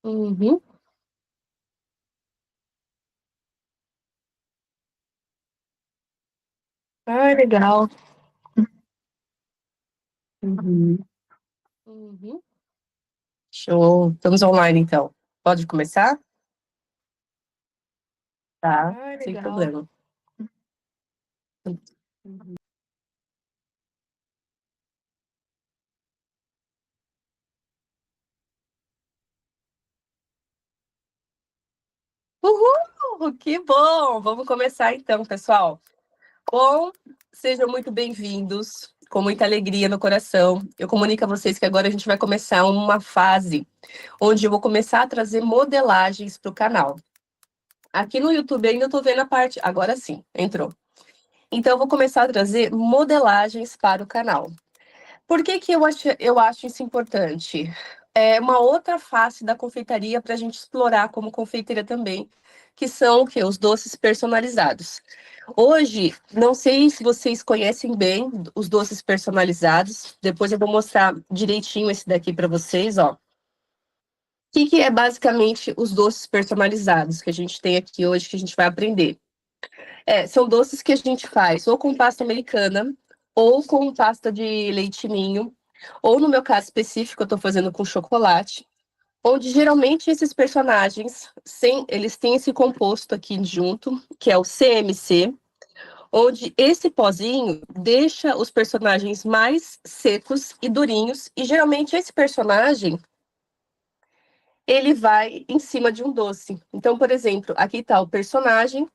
Uhum. Ah, legal. Uhum. Uhum. Show. Estamos online, então. Pode começar? Tá, Ah, sem legal. problema. Uhul! Que bom! Vamos começar então, pessoal. Bom, sejam muito bem-vindos, com muita alegria no coração. Eu comunico a vocês que agora a gente vai começar uma fase onde eu vou começar a trazer modelagens para o canal. Aqui no YouTube ainda estou vendo a parte. Agora sim, entrou. Então, eu vou começar a trazer modelagens para o canal. Por que que eu acho isso importante? É uma outra face da confeitaria para a gente explorar como confeiteira também, que são o quê? Os doces personalizados. Hoje, não sei se vocês conhecem bem os doces personalizados. Depois eu vou mostrar direitinho esse daqui para vocês, ó. O que é basicamente os doces personalizados que a gente tem aqui hoje, que a gente vai aprender? São doces que a gente faz ou com pasta americana, ou com pasta de leite ninho, ou no meu caso específico, eu estou fazendo com chocolate, onde geralmente esses personagens, eles têm esse composto aqui junto, que é o CMC, onde esse pozinho deixa os personagens mais secos e durinhos, e geralmente esse personagem, ele vai em cima de um doce. Então, por exemplo, aqui está o personagem,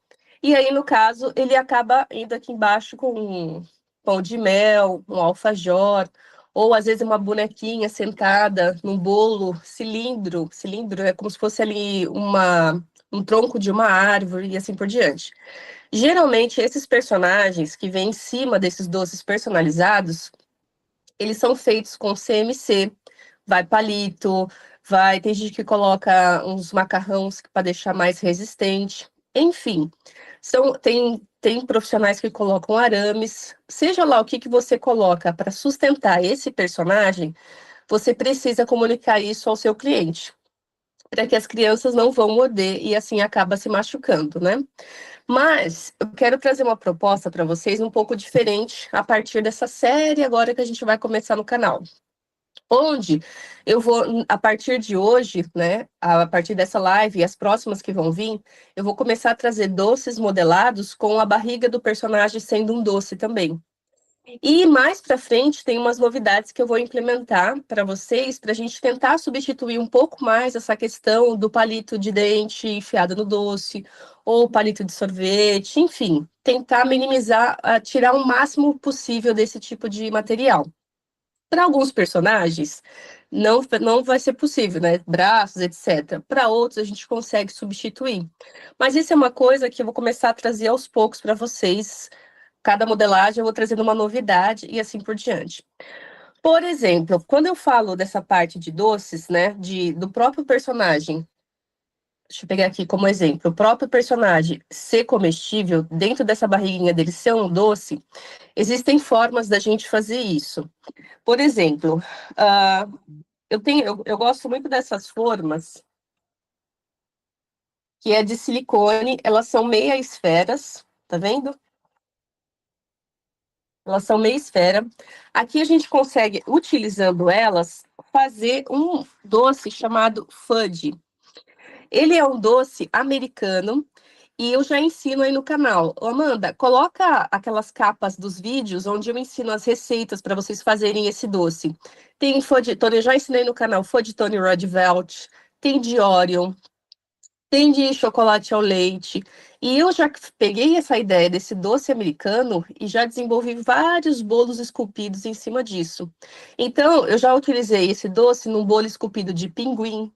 e aí, no caso, ele acaba indo aqui embaixo com um pão de mel, um alfajor, ou às vezes uma bonequinha sentada num bolo cilindro. Cilindro é como se fosse ali um tronco de uma árvore e assim por diante. Geralmente, esses personagens que vêm em cima desses doces personalizados, eles são feitos com CMC, vai palito, tem gente que coloca uns macarrões para deixar mais resistente. Enfim, tem profissionais que colocam arames. Seja lá o que você coloca para sustentar esse personagem, você precisa comunicar isso ao seu cliente, para que as crianças não vão morder e assim acaba se machucando, né? Mas eu quero trazer uma proposta para vocês um pouco diferente a partir dessa série agora que a gente vai começar no canal. Onde eu vou, a partir de hoje, né, a partir dessa live e as próximas que vão vir, eu vou começar a trazer doces modelados com a barriga do personagem sendo um doce também. E mais para frente tem umas novidades que eu vou implementar para vocês, para a gente tentar substituir um pouco mais essa questão do palito de dente enfiado no doce, ou palito de sorvete, enfim, tentar minimizar, tirar o máximo possível desse tipo de material. Para alguns personagens, não vai ser possível, né? Braços, etc. Para outros, a gente consegue substituir. Mas isso é uma coisa que eu vou começar a trazer aos poucos para vocês. Cada modelagem eu vou trazendo uma novidade e assim por diante. Por exemplo, quando eu falo dessa parte de doces, né, do próprio personagem, deixa eu pegar aqui como exemplo, o próprio personagem ser comestível, dentro dessa barriguinha dele ser um doce, existem formas da gente fazer isso. Por exemplo, eu gosto muito dessas formas, que é de silicone, elas são meia esferas, tá vendo? Elas são meia esfera. Aqui a gente consegue, utilizando elas, fazer um doce chamado fudge. Ele é um doce americano e eu já ensino aí no canal. Ô, Amanda, coloca aquelas capas dos vídeos onde eu ensino as receitas para vocês fazerem esse doce. Tem Fudge-Tone, eu já ensinei no canal Fudge-Tone Red Velvet, tem de Oreo, tem de chocolate ao leite. E eu já peguei essa ideia desse doce americano e já desenvolvi vários bolos esculpidos em cima disso. Então, eu já utilizei esse doce num bolo esculpido de pinguim,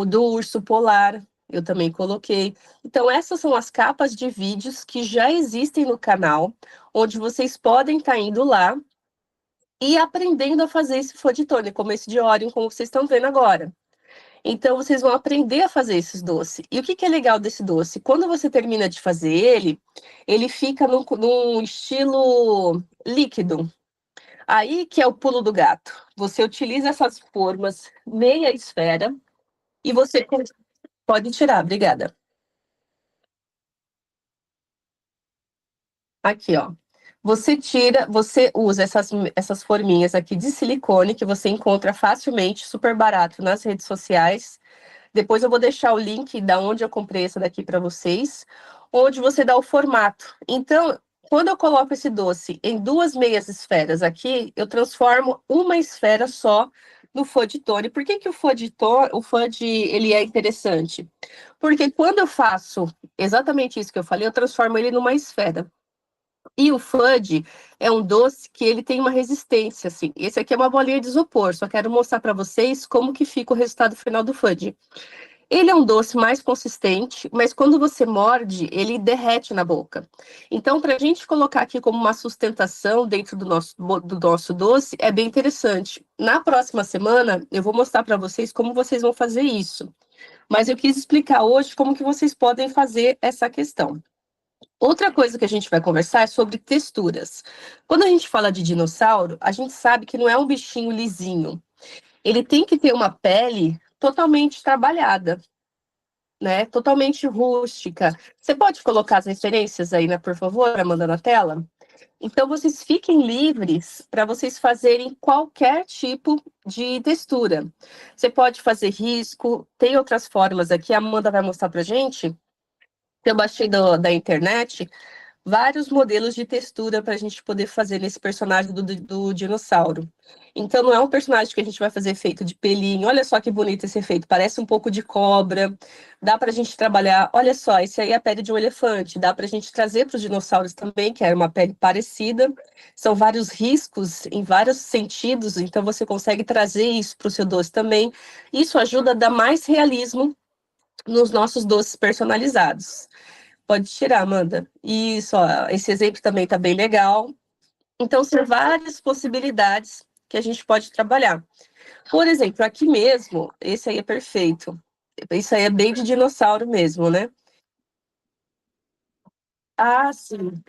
do urso polar, eu também coloquei. Então, essas são as capas de vídeos que já existem no canal, onde vocês podem estar indo lá e aprendendo a fazer esse foditone, como esse de Orion, como vocês estão vendo agora. Então, vocês vão aprender a fazer esses doces. E o que é legal desse doce? Quando você termina de fazer ele fica num estilo líquido. Aí que é o pulo do gato. Você utiliza essas formas meia esfera. E você pode tirar, obrigada. Aqui, ó. Você tira, você usa essas forminhas aqui de silicone que você encontra facilmente, super barato nas redes sociais. Depois eu vou deixar o link da onde eu comprei essa daqui para vocês, onde você dá o formato. Então, quando eu coloco esse doce em duas meias esferas aqui, eu transformo uma esfera só no fudge-tone. Por que que o fudge, ele é interessante? Porque quando eu faço exatamente isso que eu falei, eu transformo ele numa esfera. E o fudge é um doce que ele tem uma resistência, assim. Esse aqui é uma bolinha de isopor, só quero mostrar para vocês como que fica o resultado final do fudge. Ele é um doce mais consistente, mas quando você morde, ele derrete na boca. Então, para a gente colocar aqui como uma sustentação dentro do nosso doce, é bem interessante. Na próxima semana, eu vou mostrar para vocês como vocês vão fazer isso. Mas eu quis explicar hoje como que vocês podem fazer essa questão. Outra coisa que a gente vai conversar é sobre texturas. Quando a gente fala de dinossauro, a gente sabe que não é um bichinho lisinho. Ele tem que ter uma pele totalmente trabalhada, né? Totalmente rústica. Você pode colocar as referências aí, né, por favor, Amanda, na tela? Então, vocês fiquem livres para vocês fazerem qualquer tipo de textura. Você pode fazer risco, tem outras formas aqui, a Amanda vai mostrar para gente, que eu baixei da internet, vários modelos de textura para a gente poder fazer nesse personagem do dinossauro. Então, não é um personagem que a gente vai fazer feito de pelinho. Olha só que bonito esse efeito, parece um pouco de cobra. Dá para a gente trabalhar. Olha só, esse aí é a pele de um elefante. Dá para a gente trazer para os dinossauros também, que era uma pele parecida. São vários riscos em vários sentidos, então você consegue trazer isso para o seu doce também. Isso ajuda a dar mais realismo nos nossos doces personalizados. Pode tirar, Amanda. Isso, ó, esse exemplo também está bem legal. Então, são várias possibilidades que a gente pode trabalhar. Por exemplo, aqui mesmo, esse aí é perfeito. Isso aí é bem de dinossauro mesmo, né? Ah, sim,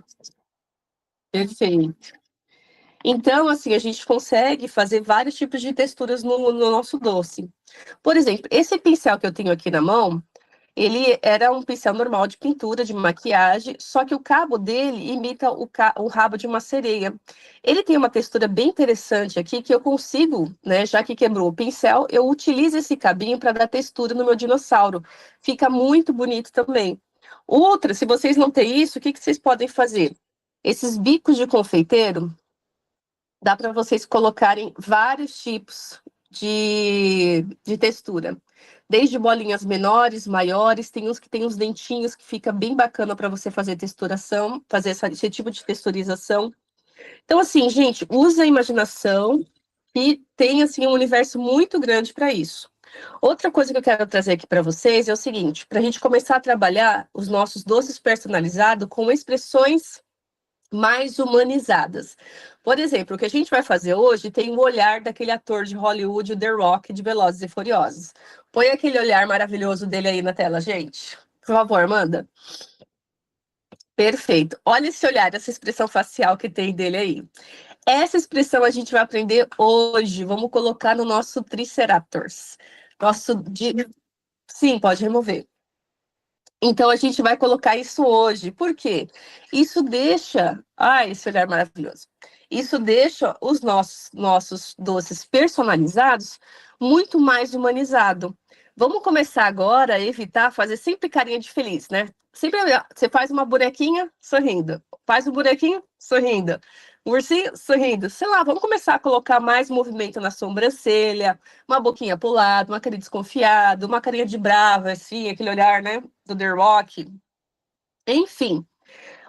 perfeito. Então, assim, a gente consegue fazer vários tipos de texturas no nosso doce. Por exemplo, esse pincel que eu tenho aqui na mão, ele era um pincel normal de pintura, de maquiagem, só que o cabo dele imita o rabo de uma sereia. Ele tem uma textura bem interessante aqui que eu consigo, né, já que quebrou o pincel, eu utilizo esse cabinho para dar textura no meu dinossauro. Fica muito bonito também. Outra, se vocês não têm isso, o que que vocês podem fazer? Esses bicos de confeiteiro, dá para vocês colocarem vários tipos de textura. Desde bolinhas menores, maiores, tem uns que tem uns dentinhos que fica bem bacana para você fazer texturação, fazer esse tipo de texturização. Então, assim, gente, usa a imaginação e tem assim um universo muito grande para isso. Outra coisa que eu quero trazer aqui para vocês é o seguinte: para a gente começar a trabalhar os nossos doces personalizados com expressões mais humanizadas. Por exemplo, o que a gente vai fazer hoje tem o olhar daquele ator de Hollywood, o The Rock, de Velozes e Furiosos. Põe aquele olhar maravilhoso dele aí na tela, gente. Por favor, Amanda. Perfeito. Olha esse olhar, essa expressão facial que tem dele aí. Essa expressão a gente vai aprender hoje. Vamos colocar no nosso Triceratops. Nosso. Sim, pode remover. Então a gente vai colocar isso hoje. Por quê? Isso deixa. Ai, esse olhar maravilhoso. Isso deixa os nossos doces personalizados muito mais humanizado. Vamos começar agora a evitar fazer sempre carinha de feliz, né? Sempre você faz uma bonequinha sorrindo, faz um bonequinho sorrindo, um ursinho sorrindo. Sei lá, vamos começar a colocar mais movimento na sobrancelha, uma boquinha pro lado, uma carinha desconfiada, uma carinha de brava, assim, aquele olhar, né, do The Rock. Enfim,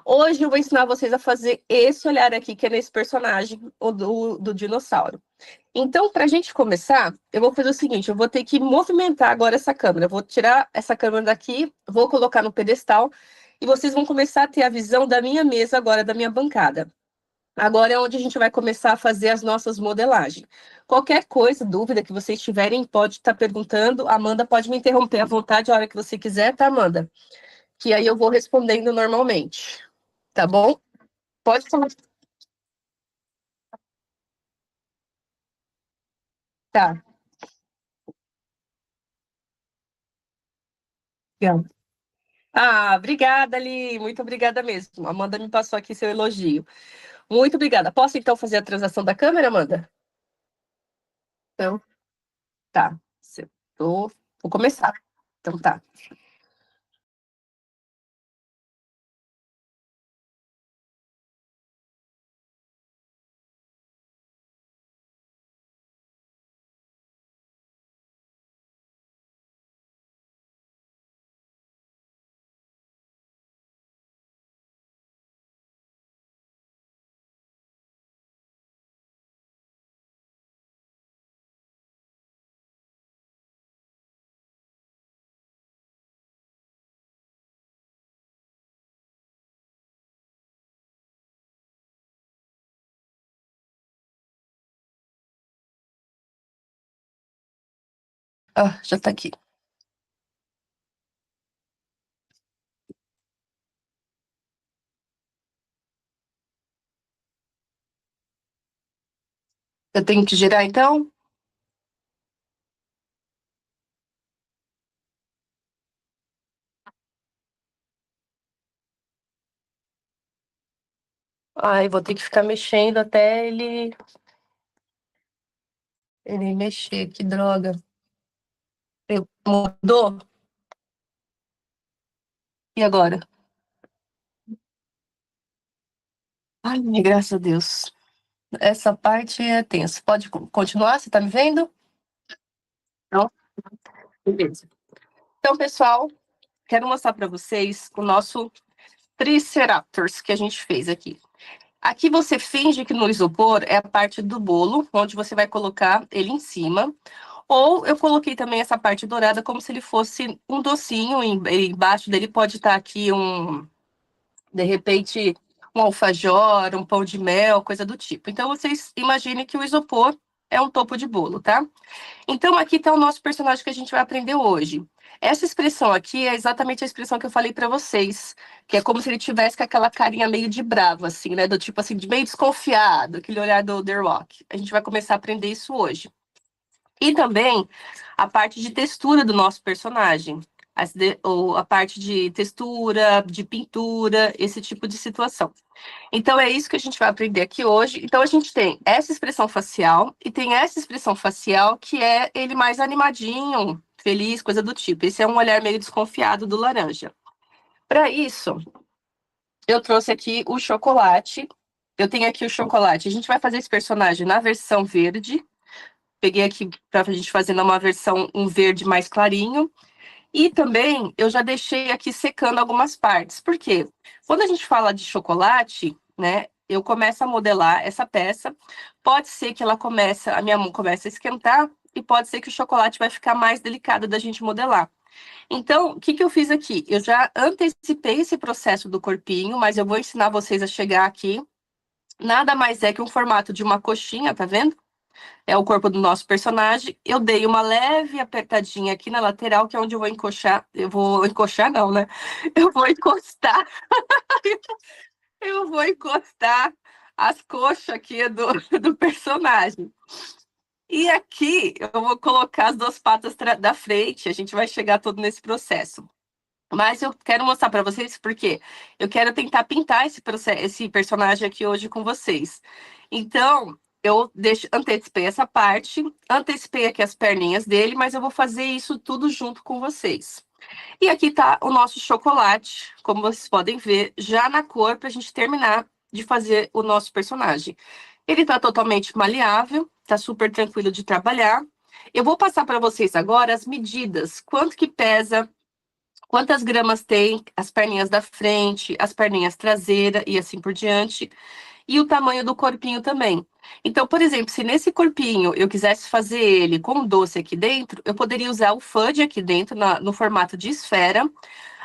hoje eu vou ensinar vocês a fazer esse olhar aqui, que é nesse personagem, o do dinossauro. Então, para a gente começar, eu vou fazer o seguinte: eu vou ter que movimentar agora essa câmera. Eu vou tirar essa câmera daqui, vou colocar no pedestal, e vocês vão começar a ter a visão da minha mesa agora, da minha bancada. Agora é onde a gente vai começar a fazer as nossas modelagens. Qualquer coisa, dúvida que vocês tiverem, pode estar perguntando. Amanda pode me interromper à vontade a hora que você quiser, tá, Amanda? Que aí eu vou respondendo normalmente. Tá bom? Pode falar. Tá. Legal. Obrigada, Ali. Muito obrigada mesmo. A Amanda me passou aqui seu elogio. Muito obrigada. Posso então fazer a transação da câmera, Amanda? Então, tá. Vou começar. Então, tá. Já tá aqui. Eu tenho que girar, então? Ai, vou ter que ficar mexendo até ele mexer. Que droga. Mudou? E agora? Ai, graças a Deus. Essa parte é tensa. Pode continuar? Você tá me vendo? Não? Beleza. Então, pessoal, quero mostrar para vocês o nosso Triceratops que a gente fez aqui. Aqui você finge que no isopor é a parte do bolo, onde você vai colocar ele em cima. Ou eu coloquei também essa parte dourada como se ele fosse um docinho. Embaixo dele pode estar aqui de repente, um alfajor, um pão de mel, coisa do tipo. Então, vocês imaginem que o isopor é um topo de bolo, tá? Então, aqui está o nosso personagem que a gente vai aprender hoje. Essa expressão aqui é exatamente a expressão que eu falei para vocês, que é como se ele tivesse com aquela carinha meio de bravo, assim, né? Do tipo assim, de meio desconfiado, aquele olhar do The Rock. A gente vai começar a aprender isso hoje. E também a parte de textura do nosso personagem. Ou a parte de textura, de pintura, esse tipo de situação. Então é isso que a gente vai aprender aqui hoje. Então a gente tem essa expressão facial e tem essa expressão facial que é ele mais animadinho, feliz, coisa do tipo. Esse é um olhar meio desconfiado do laranja. Para isso, eu trouxe aqui o chocolate. Eu tenho aqui o chocolate. A gente vai fazer esse personagem na versão verde. Peguei aqui para a gente fazer numa versão um verde mais clarinho. E também eu já deixei aqui secando algumas partes. Por quê? Quando a gente fala de chocolate, né, eu começo a modelar essa peça. Pode ser que a minha mão comece a esquentar e pode ser que o chocolate vai ficar mais delicado da gente modelar. Então, o que que eu fiz aqui? Eu já antecipei esse processo do corpinho, mas eu vou ensinar vocês a chegar aqui. Nada mais é que um formato de uma coxinha, tá vendo? É o corpo do nosso personagem. Eu dei uma leve apertadinha aqui na lateral, que é onde eu vou encoxar. Eu vou encoxar, não, né? Eu vou encostar, eu vou encostar as coxas aqui do personagem. E aqui eu vou colocar as duas patas da frente. A gente vai chegar todo nesse processo. Mas eu quero mostrar para vocês porque eu quero tentar pintar esse personagem aqui hoje com vocês. Então, antecipei essa parte, antecipei aqui as perninhas dele, mas eu vou fazer isso tudo junto com vocês. E aqui tá o nosso chocolate, como vocês podem ver, já na cor para a gente terminar de fazer o nosso personagem. Ele tá totalmente maleável, tá super tranquilo de trabalhar. Eu vou passar para vocês agora as medidas, quanto que pesa, quantas gramas tem as perninhas da frente, as perninhas traseira e assim por diante, e o tamanho do corpinho também. Então, por exemplo, se nesse corpinho eu quisesse fazer ele com doce aqui dentro, eu poderia usar o fudge aqui dentro, no formato de esfera.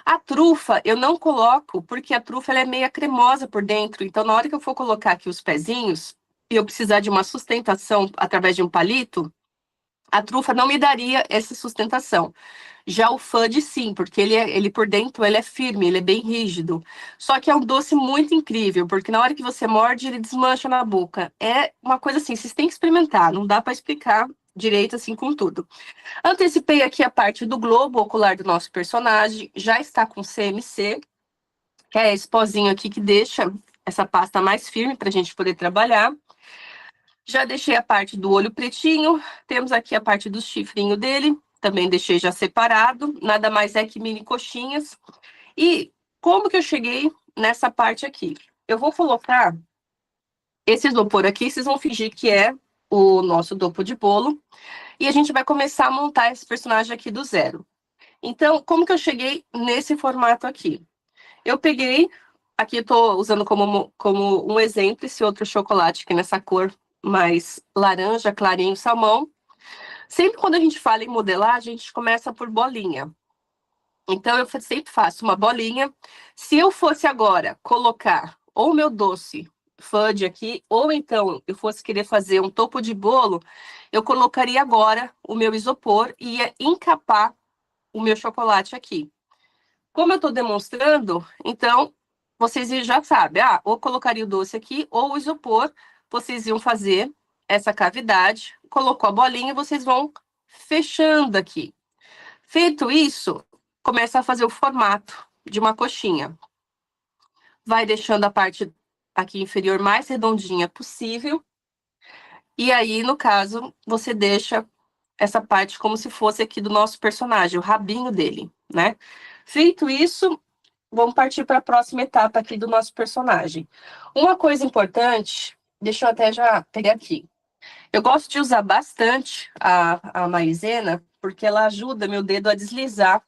A trufa eu não coloco, porque a trufa ela é meio cremosa por dentro, então na hora que eu for colocar aqui os pezinhos, e eu precisar de uma sustentação através de um palito, a trufa não me daria essa sustentação. Já o fudge, sim, porque ele por dentro ele é firme, ele é bem rígido. Só que é um doce muito incrível, porque na hora que você morde, ele desmancha na boca. É uma coisa assim, vocês têm que experimentar, não dá para explicar. direito, assim, com tudo. Antecipei aqui a parte do globo ocular do nosso personagem, já está com CMC, que é esse pozinho aqui que deixa essa pasta mais firme para a gente poder trabalhar. Já deixei a parte do olho pretinho, temos aqui a parte do chifrinho dele, também deixei já separado, nada mais é que mini coxinhas. E como que eu cheguei nessa parte aqui? Eu vou colocar esse isopor aqui, vocês vão fingir que é o nosso topo de bolo, e a gente vai começar a montar esse personagem aqui do zero. Então, como que eu cheguei nesse formato aqui? Eu peguei, aqui eu tô usando como um exemplo esse outro chocolate aqui nessa cor mais laranja, clarinho, salmão. Sempre quando a gente fala em modelagem, a gente começa por bolinha. Então, eu sempre faço uma bolinha. Se eu fosse agora colocar ou meu doce fudge aqui, ou então eu fosse querer fazer um topo de bolo, eu colocaria agora o meu isopor e ia encapar o meu chocolate aqui. Como eu estou demonstrando, então vocês já sabem, ou colocaria o doce aqui, ou o isopor, vocês iam fazer essa cavidade, colocou a bolinha e vocês vão fechando aqui. Feito isso, começa a fazer o formato de uma coxinha. Vai deixando a parte aqui inferior mais redondinha possível. E aí, no caso, você deixa essa parte como se fosse aqui do nosso personagem, o rabinho dele, né? Feito isso, vamos partir para a próxima etapa aqui do nosso personagem. Uma coisa importante, deixa eu até já pegar aqui. Eu gosto de usar bastante a maisena, porque ela ajuda meu dedo a deslizar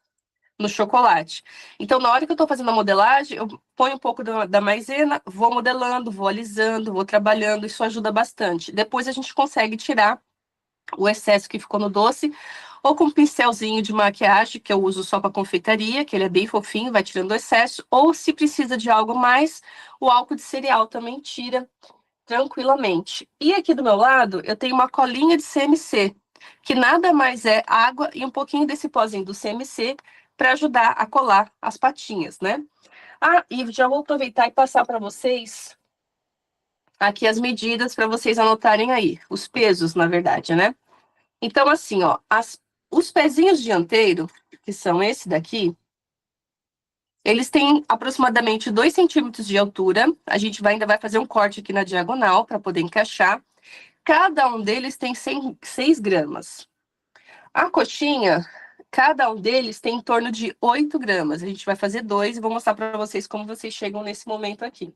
no chocolate. Então, na hora que eu estou fazendo a modelagem, eu ponho um pouco da maisena, vou modelando, vou alisando, vou trabalhando, isso ajuda bastante. Depois a gente consegue tirar o excesso que ficou no doce, ou com um pincelzinho de maquiagem, que eu uso só para confeitaria, que ele é bem fofinho, vai tirando o excesso, ou se precisa de algo mais, o álcool de cereal também tira tranquilamente. E aqui do meu lado, eu tenho uma colinha de CMC, que nada mais é água e um pouquinho desse pozinho do CMC para ajudar a colar as patinhas, né? E já vou aproveitar e passar para vocês aqui as medidas para vocês anotarem aí, os pesos, na verdade, né? Então, assim, ó, os pezinhos dianteiros, que são esse daqui, eles têm aproximadamente 2 centímetros de altura. A gente ainda vai fazer um corte aqui na diagonal para poder encaixar. Cada um deles tem 6 gramas. A coxinha, cada um deles tem em torno de 8 gramas. A gente vai fazer 2 e vou mostrar para vocês como vocês chegam nesse momento aqui.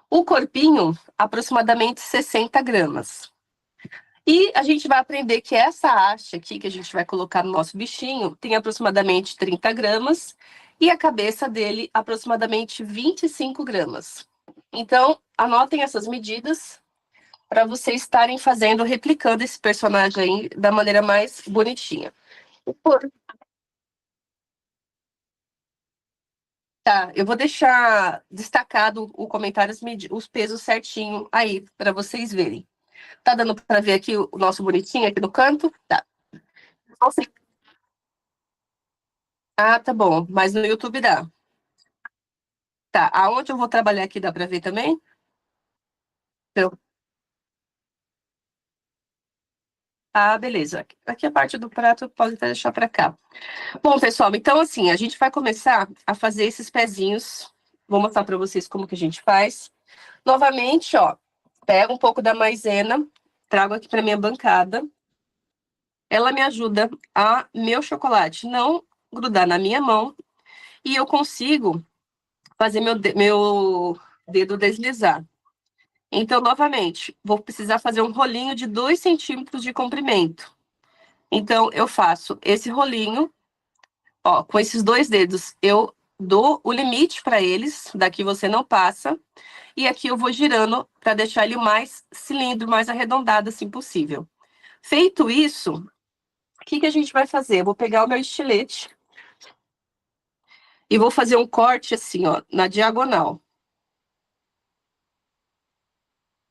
O corpinho, aproximadamente 60 gramas. E a gente vai aprender que essa haste aqui, que a gente vai colocar no nosso bichinho, tem aproximadamente 30 gramas. E a cabeça dele, aproximadamente 25 gramas. Então, anotem essas medidas para vocês estarem fazendo, replicando esse personagem aí da maneira mais bonitinha. Tá, eu vou deixar destacado o comentário, os pesos certinho aí, para vocês verem. Tá dando para ver aqui o nosso bonitinho aqui no canto? Tá. Tá bom, mas no YouTube dá. Tá, aonde eu vou trabalhar aqui dá para ver também? Então, beleza. Aqui a parte do prato pode até deixar para cá. Bom, pessoal, então assim, a gente vai começar a fazer esses pezinhos. Vou mostrar para vocês como que a gente faz. Novamente, ó, pego um pouco da maisena, trago aqui para minha bancada. Ela me ajuda a meu chocolate não grudar na minha mão e eu consigo fazer meu dedo deslizar. Então, novamente, vou precisar fazer um rolinho de 2 centímetros de comprimento. Então, eu faço esse rolinho, ó, com esses 2 dedos, eu dou o limite para eles, daqui você não passa, e aqui eu vou girando para deixar ele o mais cilindro, mais arredondado assim possível. Feito isso, o que a gente vai fazer? Eu vou pegar o meu estilete e vou fazer um corte assim, ó, na diagonal.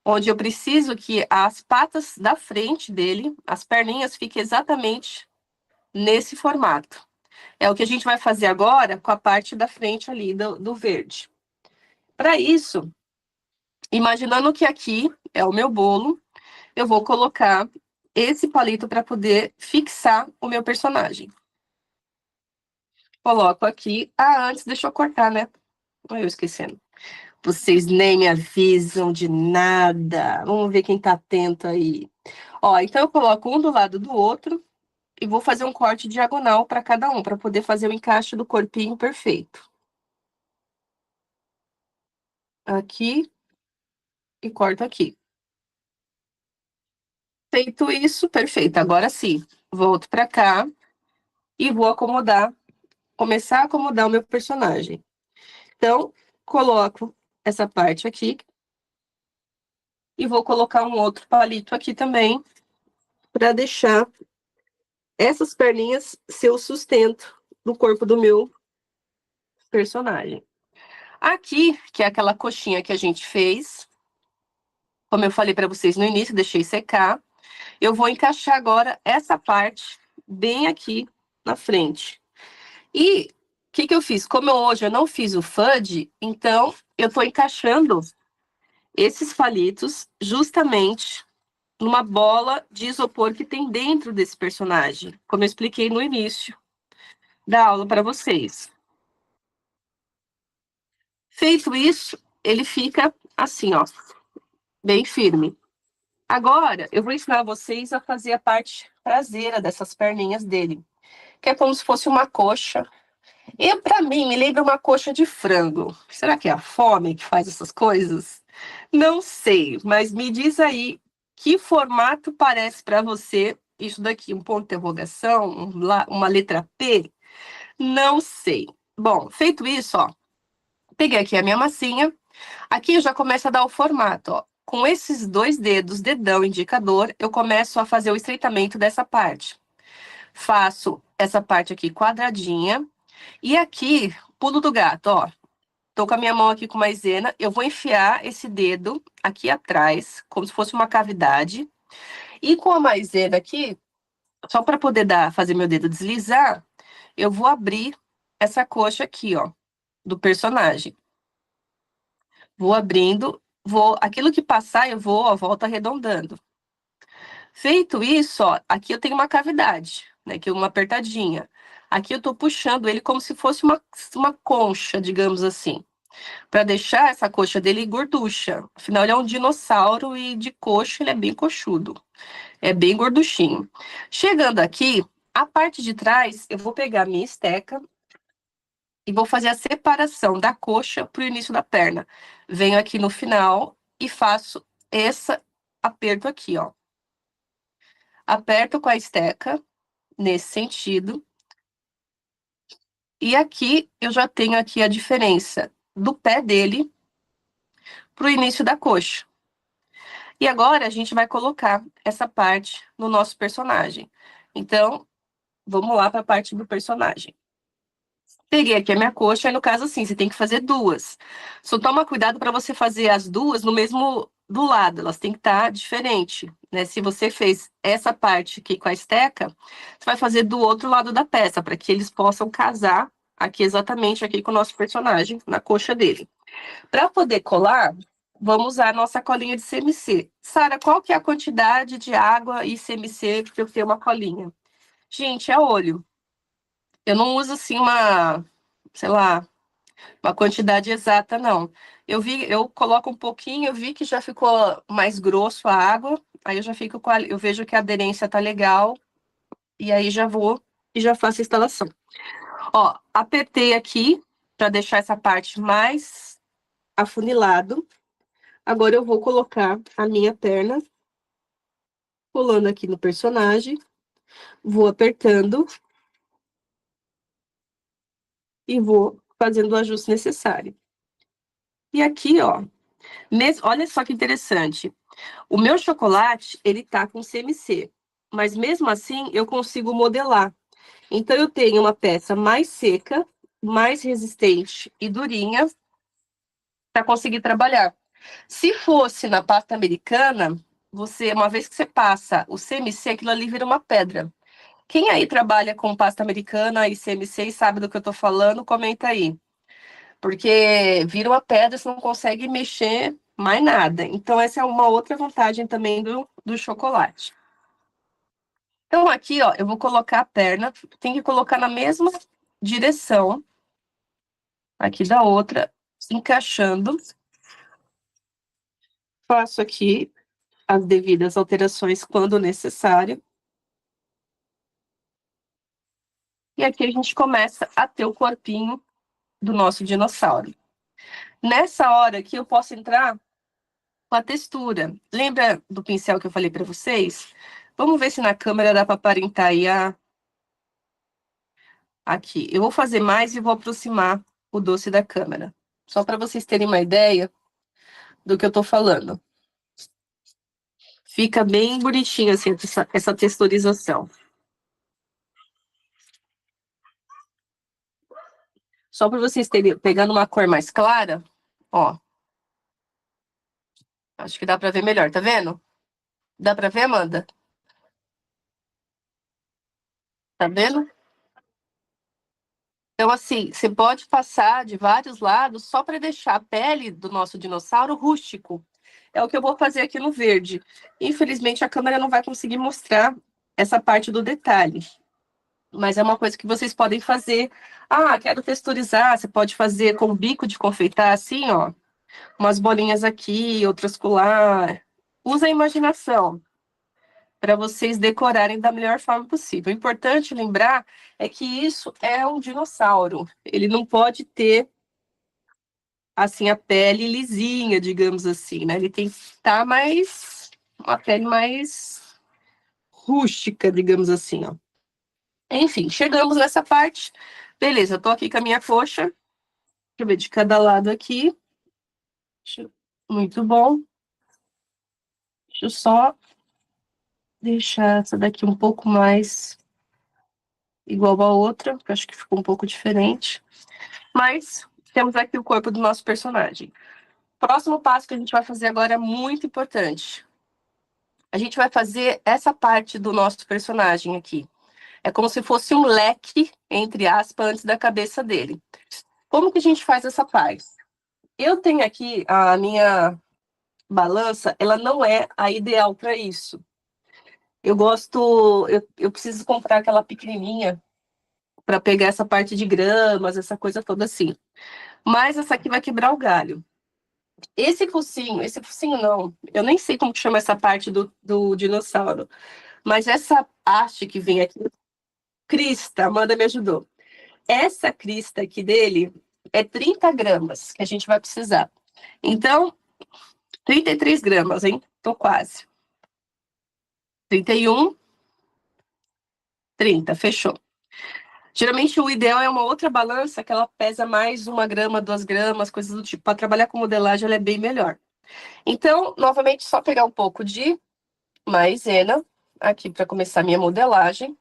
Onde eu preciso que as patas da frente dele, as perninhas, fiquem exatamente nesse formato. É o que a gente vai fazer agora com a parte da frente ali do verde. Para isso, imaginando que aqui é o meu bolo, eu vou colocar esse palito para poder fixar o meu personagem. Coloco aqui. Ah, antes deixa eu cortar, né? Olha eu esquecendo. Vocês nem me avisam de nada. Vamos ver quem tá atento aí. Ó, então eu coloco um do lado do outro e vou fazer um corte diagonal para cada um, para poder fazer o encaixe do corpinho perfeito. Aqui e corto aqui. Feito isso, perfeito. Agora sim, volto para cá e vou acomodar, começar a acomodar o meu personagem. Então, coloco essa parte aqui e vou colocar um outro palito aqui também para deixar essas perninhas ser o sustento do corpo do meu personagem. Aqui, que é aquela coxinha que a gente fez, como eu falei para vocês no início, deixei secar. Eu vou encaixar agora essa parte bem aqui na frente. E o que eu fiz? Como hoje eu não fiz o fudge, então eu estou encaixando esses palitos justamente numa bola de isopor que tem dentro desse personagem, como eu expliquei no início da aula para vocês. Feito isso, ele fica assim, ó, bem firme. Agora, eu vou ensinar vocês a fazer a parte traseira dessas perninhas dele, que é como se fosse uma coxa. E para mim, me lembra uma coxa de frango. Será que é a fome que faz essas coisas? Não sei, mas me diz aí que formato parece para você isso daqui, um ponto de interrogação, uma letra P? Não sei. Bom, feito isso, ó, peguei aqui a minha massinha. Aqui eu já começo a dar o formato, ó. Com esses dois dedos, dedão, indicador, eu começo a fazer o estreitamento dessa parte. Faço essa parte aqui quadradinha. E aqui, pulo do gato, ó. Tô com a minha mão aqui com maisena. Eu vou enfiar esse dedo aqui atrás, como se fosse uma cavidade. E com a maisena aqui, só para poder fazer meu dedo deslizar, eu vou abrir essa coxa aqui, ó, do personagem. Vou abrindo, aquilo que passar, eu vou, ó, volta arredondando. Feito isso, ó, aqui eu tenho uma cavidade, né, que é uma apertadinha. Aqui eu tô puxando ele como se fosse uma concha, digamos assim, para deixar essa coxa dele gorducha. Afinal, ele é um dinossauro e de coxa ele é bem coxudo. É bem gorduchinho. Chegando aqui, a parte de trás, eu vou pegar a minha esteca e vou fazer a separação da coxa para o início da perna. Venho aqui no final e faço esse aperto aqui, ó. Aperto com a esteca, nesse sentido. E aqui, eu já tenho aqui a diferença do pé dele para o início da coxa. E agora, a gente vai colocar essa parte no nosso personagem. Então, vamos lá para a parte do personagem. Peguei aqui a minha coxa, e no caso assim, você tem que fazer duas. Só toma cuidado para você fazer as duas no mesmo do lado, elas têm que estar diferente, né? Se você fez essa parte aqui com a esteca, você vai fazer do outro lado da peça, para que eles possam casar aqui exatamente aqui com o nosso personagem, na coxa dele. Para poder colar, vamos usar a nossa colinha de CMC. Sara, qual que é a quantidade de água e CMC para eu ter uma colinha? Gente, é olho. Eu não uso assim sei lá, uma quantidade exata, não. Eu coloco um pouquinho, eu vi que já ficou mais grosso a água, aí eu já fico eu vejo que a aderência tá legal, e aí já vou e já faço a instalação. Ó, apertei aqui para deixar essa parte mais afunilado. Agora eu vou colocar a minha perna pulando aqui no personagem, vou apertando e vou fazendo o ajuste necessário. E aqui, ó, olha só que interessante. O meu chocolate, ele tá com CMC, mas mesmo assim eu consigo modelar. Então eu tenho uma peça mais seca, mais resistente e durinha para conseguir trabalhar. Se fosse na pasta americana, uma vez que você passa o CMC, aquilo ali vira uma pedra. Quem aí trabalha com pasta americana e CMC e sabe do que eu tô falando, comenta aí. Porque vira uma pedra, você não consegue mexer mais nada. Então, essa é uma outra vantagem também do chocolate. Então, aqui, ó, eu vou colocar a perna, tem que colocar na mesma direção aqui da outra, encaixando. Faço aqui as devidas alterações quando necessário. E aqui a gente começa a ter o corpinho do nosso dinossauro. Nessa hora aqui eu posso entrar com a textura. Lembra do pincel que eu falei para vocês? Vamos ver se na câmera dá para aparentar aí aqui. Eu vou fazer mais e vou aproximar o doce da câmera. Só para vocês terem uma ideia do que eu estou falando. Fica bem bonitinho assim, essa texturização. Só para vocês terem, pegando uma cor mais clara, ó. Acho que dá para ver melhor, tá vendo? Dá para ver, Amanda? Tá vendo? Então, assim, você pode passar de vários lados só para deixar a pele do nosso dinossauro rústico. É o que eu vou fazer aqui no verde. Infelizmente, a câmera não vai conseguir mostrar essa parte do detalhe. Mas é uma coisa que vocês podem fazer. Ah, quero texturizar. Você pode fazer com bico de confeitar, assim, ó. Umas bolinhas aqui, outras colar. Usa a imaginação para vocês decorarem da melhor forma possível. O importante lembrar é que isso é um dinossauro. Ele não pode ter assim a pele lisinha, digamos assim, né? Ele tem que estar mais uma pele mais rústica, digamos assim, ó. Enfim, chegamos nessa parte. Beleza, eu tô aqui com a minha coxa. Deixa eu ver de cada lado aqui. Muito bom. Deixa eu só deixar essa daqui um pouco mais igual a outra, porque eu acho que ficou um pouco diferente. Mas temos aqui o corpo do nosso personagem. Próximo passo que a gente vai fazer agora é muito importante. A gente vai fazer essa parte do nosso personagem aqui. É como se fosse um leque, entre aspas, antes da cabeça dele. Como que a gente faz essa parte? Eu tenho aqui a minha balança, ela não é a ideal para isso. Eu gosto, eu preciso comprar aquela pequenininha para pegar essa parte de gramas, essa coisa toda assim. Mas essa aqui vai quebrar o galho. Esse focinho não, eu nem sei como que chama essa parte do dinossauro, mas essa haste que vem aqui, crista, a Amanda me ajudou. Essa crista aqui dele é 30 gramas que a gente vai precisar. Então, 33 gramas, hein? Tô quase. 31, 30, fechou. Geralmente o ideal é uma outra balança que ela pesa mais 1 grama, 2 gramas, coisas do tipo. Para trabalhar com modelagem, ela é bem melhor. Então, novamente, só pegar um pouco de maisena aqui para começar a minha modelagem.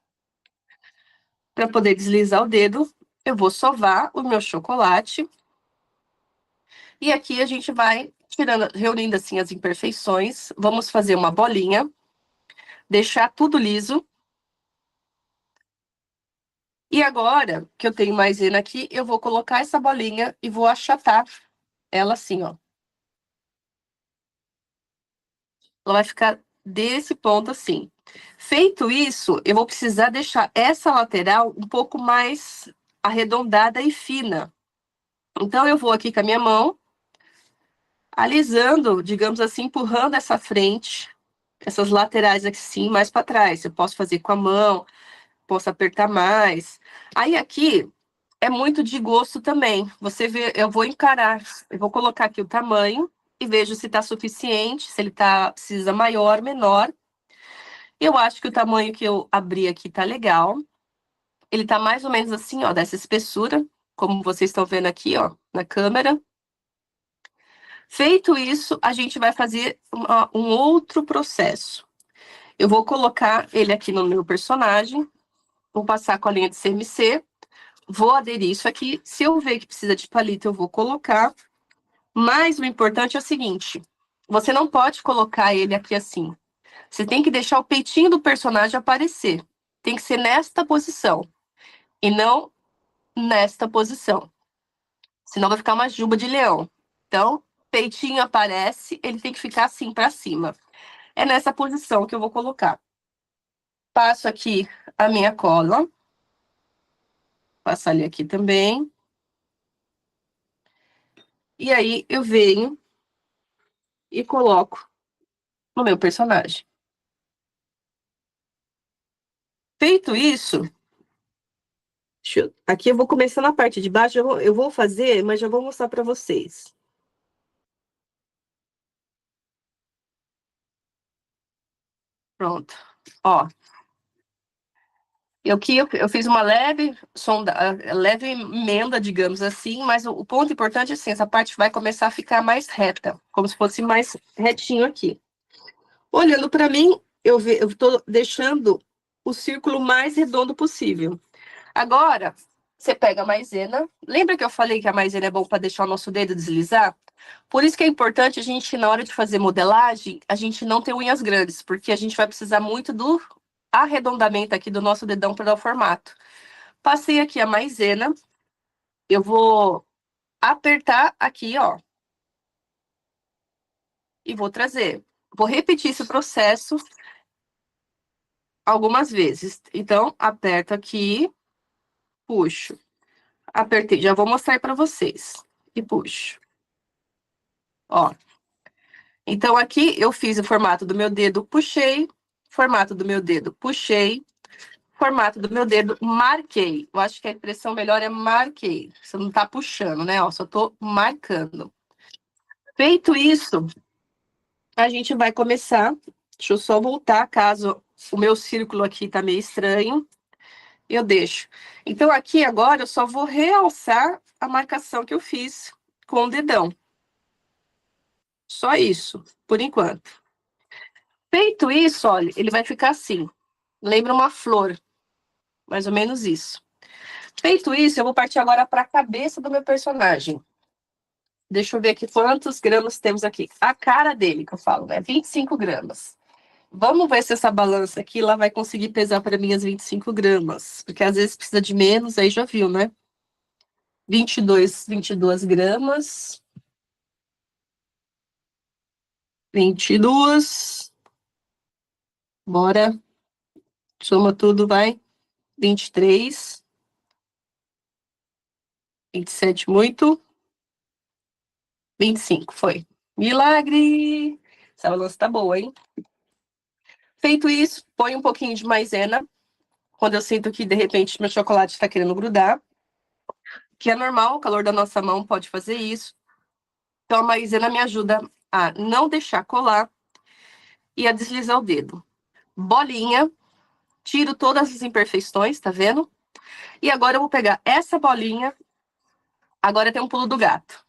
Para poder deslizar o dedo, eu vou sovar o meu chocolate. E aqui a gente vai tirando, reunindo assim as imperfeições. Vamos fazer uma bolinha, deixar tudo liso. E agora que eu tenho maisena aqui, eu vou colocar essa bolinha e vou achatar ela assim, ó. Ela vai ficar desse ponto assim. Feito isso, eu vou precisar deixar essa lateral um pouco mais arredondada e fina. Então, eu vou aqui com a minha mão, alisando, digamos assim, empurrando essa frente, essas laterais aqui sim, mais para trás. Eu posso fazer com a mão, posso apertar mais. Aí aqui é muito de gosto também. Você vê, eu vou encarar, eu vou colocar aqui o tamanho e vejo se está suficiente, se ele precisa maior, menor. Eu acho que o tamanho que eu abri aqui tá legal. Ele tá mais ou menos assim, ó, dessa espessura, como vocês estão vendo aqui, ó, na câmera. Feito isso, a gente vai fazer um outro processo. Eu vou colocar ele aqui no meu personagem, vou passar com a linha de CMC, vou aderir isso aqui. Se eu ver que precisa de palito, eu vou colocar. Mas o importante é o seguinte: você não pode colocar ele aqui assim. Você tem que deixar o peitinho do personagem aparecer. Tem que ser nesta posição e não nesta posição. Senão vai ficar uma juba de leão. Então, peitinho aparece, ele tem que ficar assim para cima. É nessa posição que eu vou colocar. Passo aqui a minha cola. Passar ali aqui também. E aí eu venho e coloco no meu personagem. Feito isso, aqui eu vou começar na parte de baixo, eu vou fazer, mas já vou mostrar para vocês. Pronto. Ó, eu fiz uma leve leve emenda, digamos assim, mas o ponto importante é assim, essa parte vai começar a ficar mais reta, como se fosse mais retinho aqui. Olhando para mim, eu estou deixando o círculo mais redondo possível. Agora, você pega a maisena. Lembra que eu falei que a maisena é bom para deixar o nosso dedo deslizar? Por isso que é importante a gente, na hora de fazer modelagem, a gente não ter unhas grandes, porque a gente vai precisar muito do arredondamento aqui do nosso dedão para dar o formato. Passei aqui a maisena, eu vou apertar aqui, ó, e vou trazer. Vou repetir esse processo algumas vezes. Então, aperto aqui, puxo. Apertei, já vou mostrar aí para vocês. E puxo. Ó. Então, aqui eu fiz o formato do meu dedo, puxei. Formato do meu dedo, puxei. Formato do meu dedo, marquei. Eu acho que a expressão melhor é marquei. Você não tá puxando, né? Ó, só tô marcando. Feito isso, a gente vai começar. Deixa eu só voltar, caso o meu círculo aqui tá meio estranho. Eu deixo. Então, aqui agora eu só vou realçar a marcação que eu fiz com o dedão. Só isso, por enquanto. Feito isso, olha, ele vai ficar assim. Lembra uma flor, mais ou menos isso. Feito isso, eu vou partir agora para a cabeça do meu personagem. Deixa eu ver aqui quantos gramas temos aqui. A cara dele, que eu falo, né? 25 gramas. Vamos ver se essa balança aqui ela vai conseguir pesar para mim as 25 gramas. Porque às vezes precisa de menos, aí já viu, né? 22 gramas. 22. Bora. Soma tudo, vai. 23. 27, muito. 25, foi. Milagre! Essa balança tá boa, hein? Feito isso, põe um pouquinho de maisena. Quando eu sinto que, de repente, meu chocolate está querendo grudar. Que é normal, o calor da nossa mão pode fazer isso. Então, a maisena me ajuda a não deixar colar e a deslizar o dedo. Bolinha, tiro todas as imperfeições, tá vendo? E agora eu vou pegar essa bolinha. Agora tem um pulo do gato.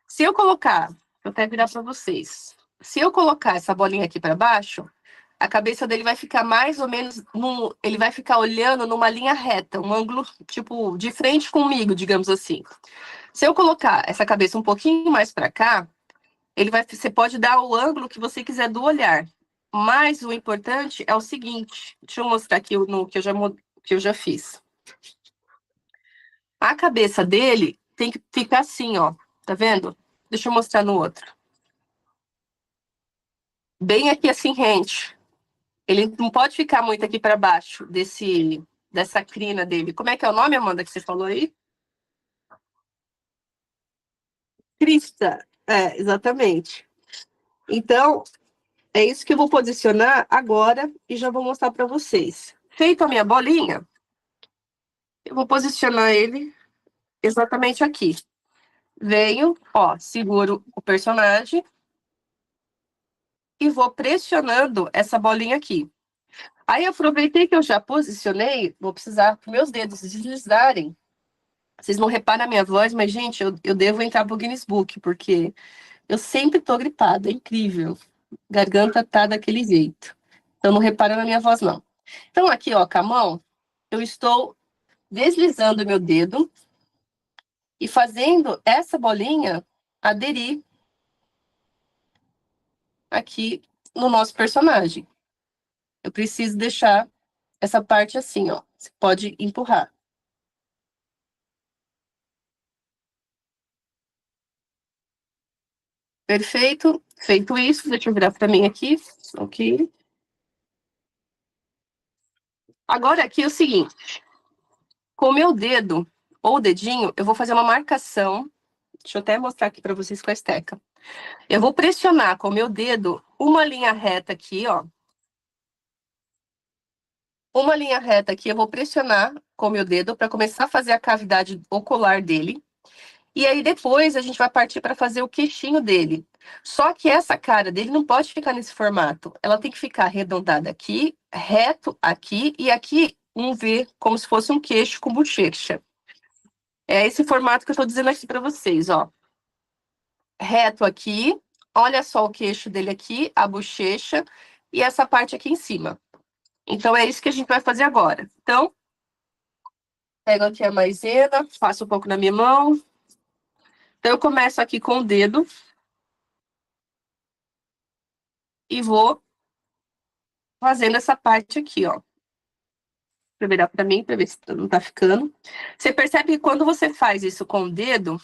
Se eu colocar, vou até virar para vocês. Se eu colocar essa bolinha aqui para baixo, a cabeça dele vai ficar mais ou menos, ele vai ficar olhando numa linha reta, um ângulo, tipo, de frente comigo, digamos assim. Se eu colocar essa cabeça um pouquinho mais para cá, você pode dar o ângulo que você quiser do olhar. Mas o importante é o seguinte, deixa eu mostrar aqui no que eu já fiz. A cabeça dele tem que ficar assim, ó, tá vendo? Deixa eu mostrar no outro. Bem aqui assim, rente. Ele não pode ficar muito aqui para baixo dessa crina dele. Como é que é o nome, Amanda, que você falou aí? Crista. É, exatamente. Então, é isso que eu vou posicionar agora e já vou mostrar para vocês. Feito a minha bolinha, eu vou posicionar ele exatamente aqui. Venho, ó, seguro o personagem e vou pressionando essa bolinha aqui. Aí, aproveitei que eu já posicionei, vou precisar que meus dedos deslizarem. Vocês não reparam na minha voz, mas, gente, eu devo entrar pro Guinness Book, porque eu sempre tô gripada, é incrível. Garganta tá daquele jeito. Então, não repara na minha voz, não. Então, aqui, ó, com a mão, eu estou deslizando meu dedo e fazendo essa bolinha aderir aqui no nosso personagem. Eu preciso deixar essa parte assim, ó. Você pode empurrar. Perfeito. Feito isso, deixa eu virar para mim aqui. Ok. Agora aqui é o seguinte, com o meu dedo ou dedinho, eu vou fazer uma marcação. Deixa eu até mostrar aqui para vocês com a esteca. Eu vou pressionar com o meu dedo uma linha reta aqui, ó. Uma linha reta aqui, eu vou pressionar com o meu dedo para começar a fazer a cavidade ocular dele. E aí depois a gente vai partir para fazer o queixinho dele. Só que essa cara dele não pode ficar nesse formato. Ela tem que ficar arredondada aqui, reto aqui e aqui um V, como se fosse um queixo com bochecha. É esse formato que eu estou dizendo aqui para vocês, ó. Reto aqui, olha só o queixo dele aqui, a bochecha e essa parte aqui em cima. Então é isso que a gente vai fazer agora. Então, pego aqui a maisena, passo um pouco na minha mão. Então eu começo aqui com o dedo e vou fazendo essa parte aqui, ó. Pra virar pra mim, pra ver se não tá ficando. Você percebe que quando você faz isso com o dedo,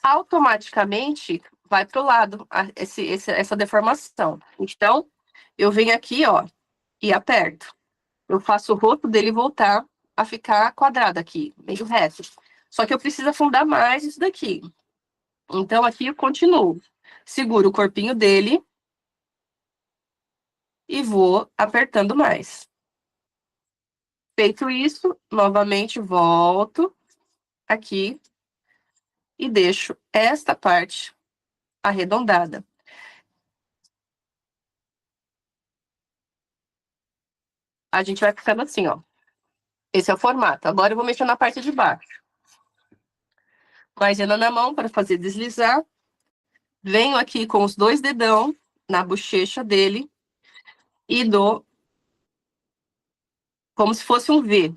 automaticamente vai pro lado essa deformação. Então, eu venho aqui, ó, e aperto. Eu faço o rosto dele voltar a ficar quadrado aqui, meio reto. Só que eu preciso afundar mais isso daqui. Então, aqui eu continuo. Seguro o corpinho dele e vou apertando mais. Feito isso, novamente volto aqui e deixo esta parte arredondada. A gente vai ficando assim, ó. Esse é o formato. Agora eu vou mexer na parte de baixo. Maisena na mão para fazer deslizar. Venho aqui com os dois dedão na bochecha dele e dou como se fosse um V,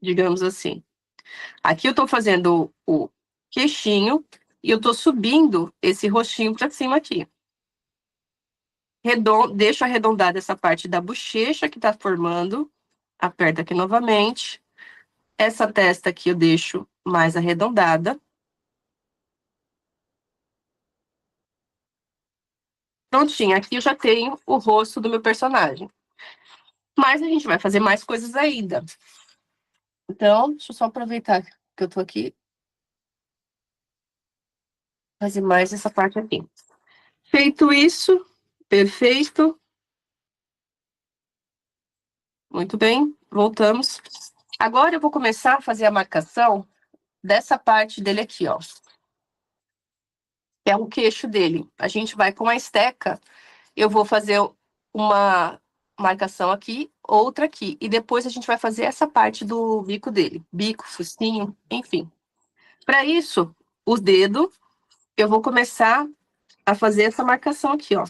digamos assim. Aqui eu tô fazendo o queixinho e eu tô subindo esse rostinho para cima aqui. Deixo arredondada essa parte da bochecha que tá formando. Aperto aqui novamente. Essa testa aqui eu deixo mais arredondada. Prontinho, aqui eu já tenho o rosto do meu personagem. Mas a gente vai fazer mais coisas ainda. Então, deixa eu só aproveitar que eu tô aqui. Fazer mais essa parte aqui. Feito isso, perfeito. Muito bem, voltamos. Agora eu vou começar a fazer a marcação dessa parte dele aqui, ó. Que é o queixo dele. A gente vai com a esteca, eu vou fazer uma marcação aqui, outra aqui. E depois a gente vai fazer essa parte do bico dele. Bico, focinho, enfim. Para isso, os dedos, eu vou começar a fazer essa marcação aqui, ó.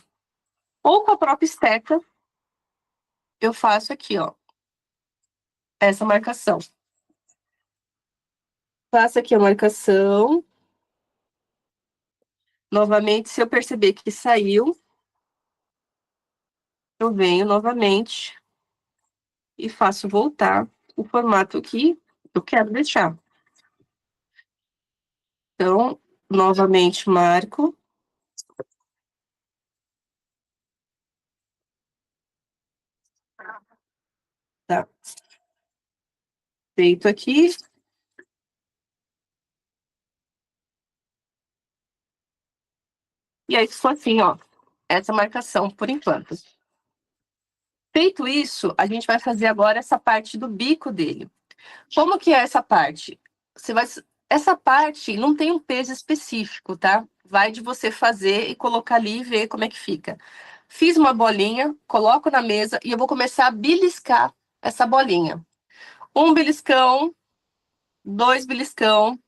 Ou com a própria esteca, eu faço aqui, ó. Essa marcação. Faço aqui a marcação. Novamente, se eu perceber que saiu, eu venho novamente e faço voltar o formato que eu quero deixar. Então, novamente marco. Tá. Feito aqui. E aí ficou assim, ó. Essa marcação por enquanto. Feito isso, a gente vai fazer agora essa parte do bico dele. Como que é essa parte? Você vai... Essa parte não tem um peso específico, tá? Vai de você fazer e colocar ali e ver como é que fica. Fiz uma bolinha, coloco na mesa e eu vou começar a beliscar essa bolinha. Um beliscão, dois beliscão,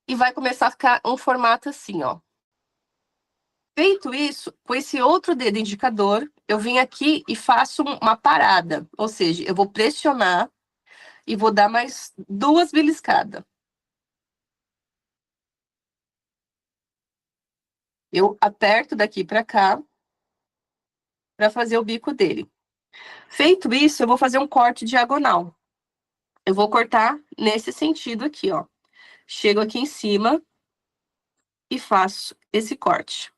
e vai começar a ficar um formato assim, ó. Feito isso, com esse outro dedo indicador, eu vim aqui e faço uma parada. Ou seja, eu vou pressionar e vou dar mais duas beliscadas. Eu aperto daqui para cá para fazer o bico dele. Feito isso, eu vou fazer um corte diagonal. Eu vou cortar nesse sentido aqui, ó. Chego aqui em cima e faço esse corte.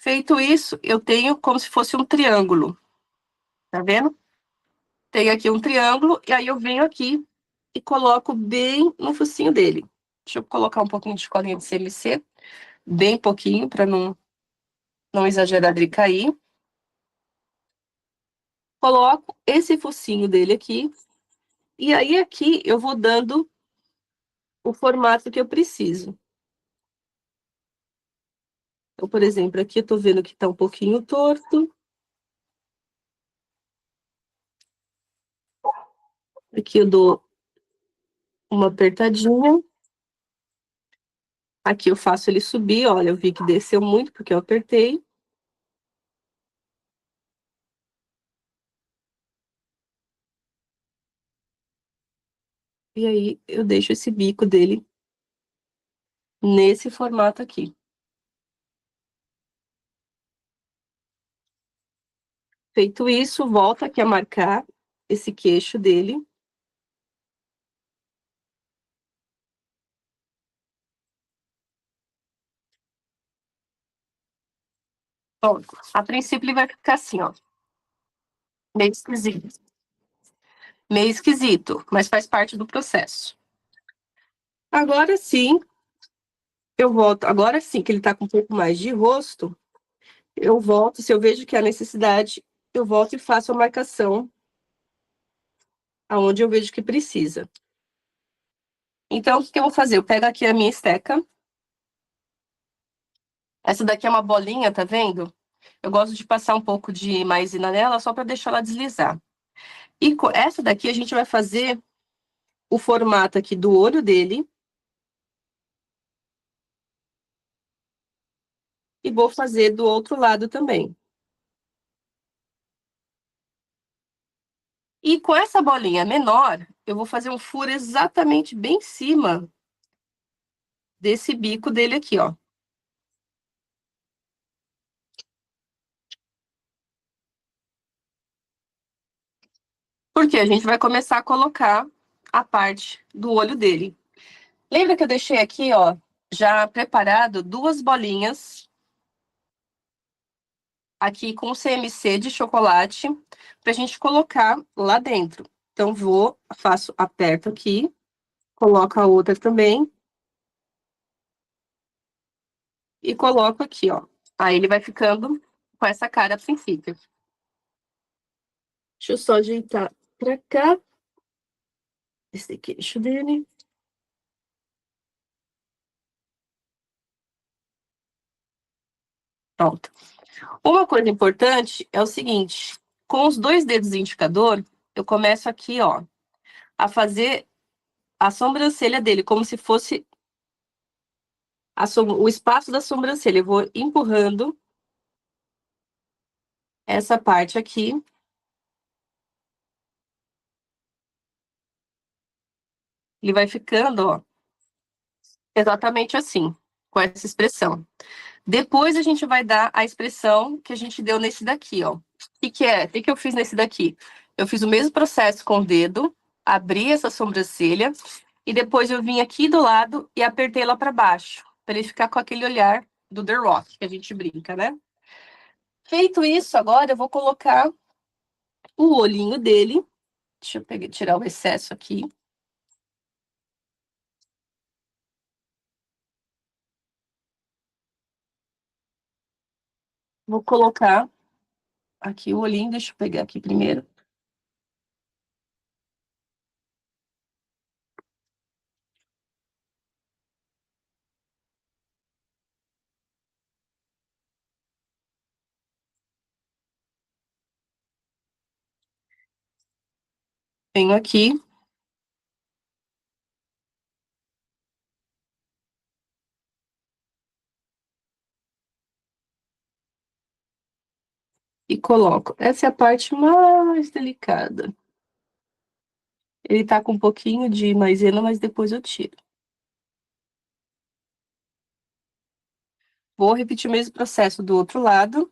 Feito isso, eu tenho como se fosse um triângulo. Tá vendo? Tem aqui um triângulo, e aí eu venho aqui e coloco bem no focinho dele. Deixa eu colocar um pouquinho de colinha de CMC, bem pouquinho, para não exagerar de cair. Coloco esse focinho dele aqui, e aí aqui eu vou dando o formato que eu preciso. Então, por exemplo, aqui eu tô vendo que tá um pouquinho torto. Aqui eu dou uma apertadinha. Aqui eu faço ele subir, olha, eu vi que desceu muito porque eu apertei. E aí eu deixo esse bico dele nesse formato aqui. Feito isso, volta aqui a marcar esse queixo dele. Ó, a princípio ele vai ficar assim, ó. Meio esquisito. Meio esquisito, mas faz parte do processo. Agora sim, eu volto. Agora sim, que ele tá com um pouco mais de rosto, eu volto. Se eu vejo que há necessidade, eu volto e faço a marcação aonde eu vejo que precisa. Então, o que eu vou fazer? Eu pego aqui a minha esteca. Essa daqui é uma bolinha, tá vendo? Eu gosto de passar um pouco de maisena nela só para deixar ela deslizar. E essa daqui a gente vai fazer o formato aqui do olho dele. E vou fazer do outro lado também. E com essa bolinha menor, eu vou fazer um furo exatamente bem em cima desse bico dele aqui, ó. Porque a gente vai começar a colocar a parte do olho dele. Lembra que eu deixei aqui, ó, já preparado duas bolinhas aqui com CMC de chocolate pra gente colocar lá dentro. Então aperto aqui, coloco a outra também e coloco aqui, ó. Aí ele vai ficando com essa cara a princípio. Deixa eu só ajeitar pra cá esse queixo dele. Pronto. Uma coisa importante é o seguinte: com os dois dedos do indicador, eu começo aqui, ó, a fazer a sobrancelha dele, como se fosse o espaço da sobrancelha. Eu vou empurrando essa parte aqui. Ele vai ficando, ó, exatamente assim, com essa expressão. Depois a gente vai dar a expressão que a gente deu nesse daqui, ó. O que é? O que eu fiz nesse daqui? Eu fiz o mesmo processo com o dedo, abri essa sobrancelha e depois eu vim aqui do lado e apertei lá para baixo, para ele ficar com aquele olhar do The Rock, que a gente brinca, né? Feito isso, agora eu vou colocar o olhinho dele. Deixa eu tirar o excesso aqui. Vou colocar aqui o olhinho, deixa eu pegar aqui primeiro. Venho aqui e coloco. Essa é a parte mais delicada. Ele tá com um pouquinho de maisena, mas depois eu tiro. Vou repetir o mesmo processo do outro lado.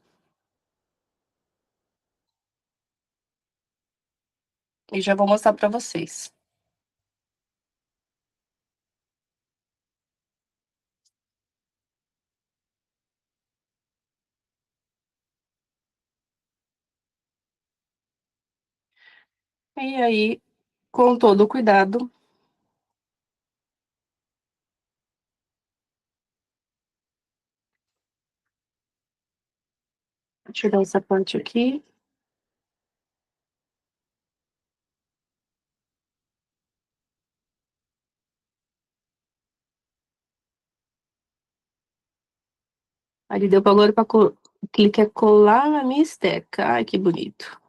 E já vou mostrar para vocês. E aí, com todo o cuidado, vou tirar essa parte aqui. Aí deu agora para clicar colar na minha esteca. Ai, que bonito.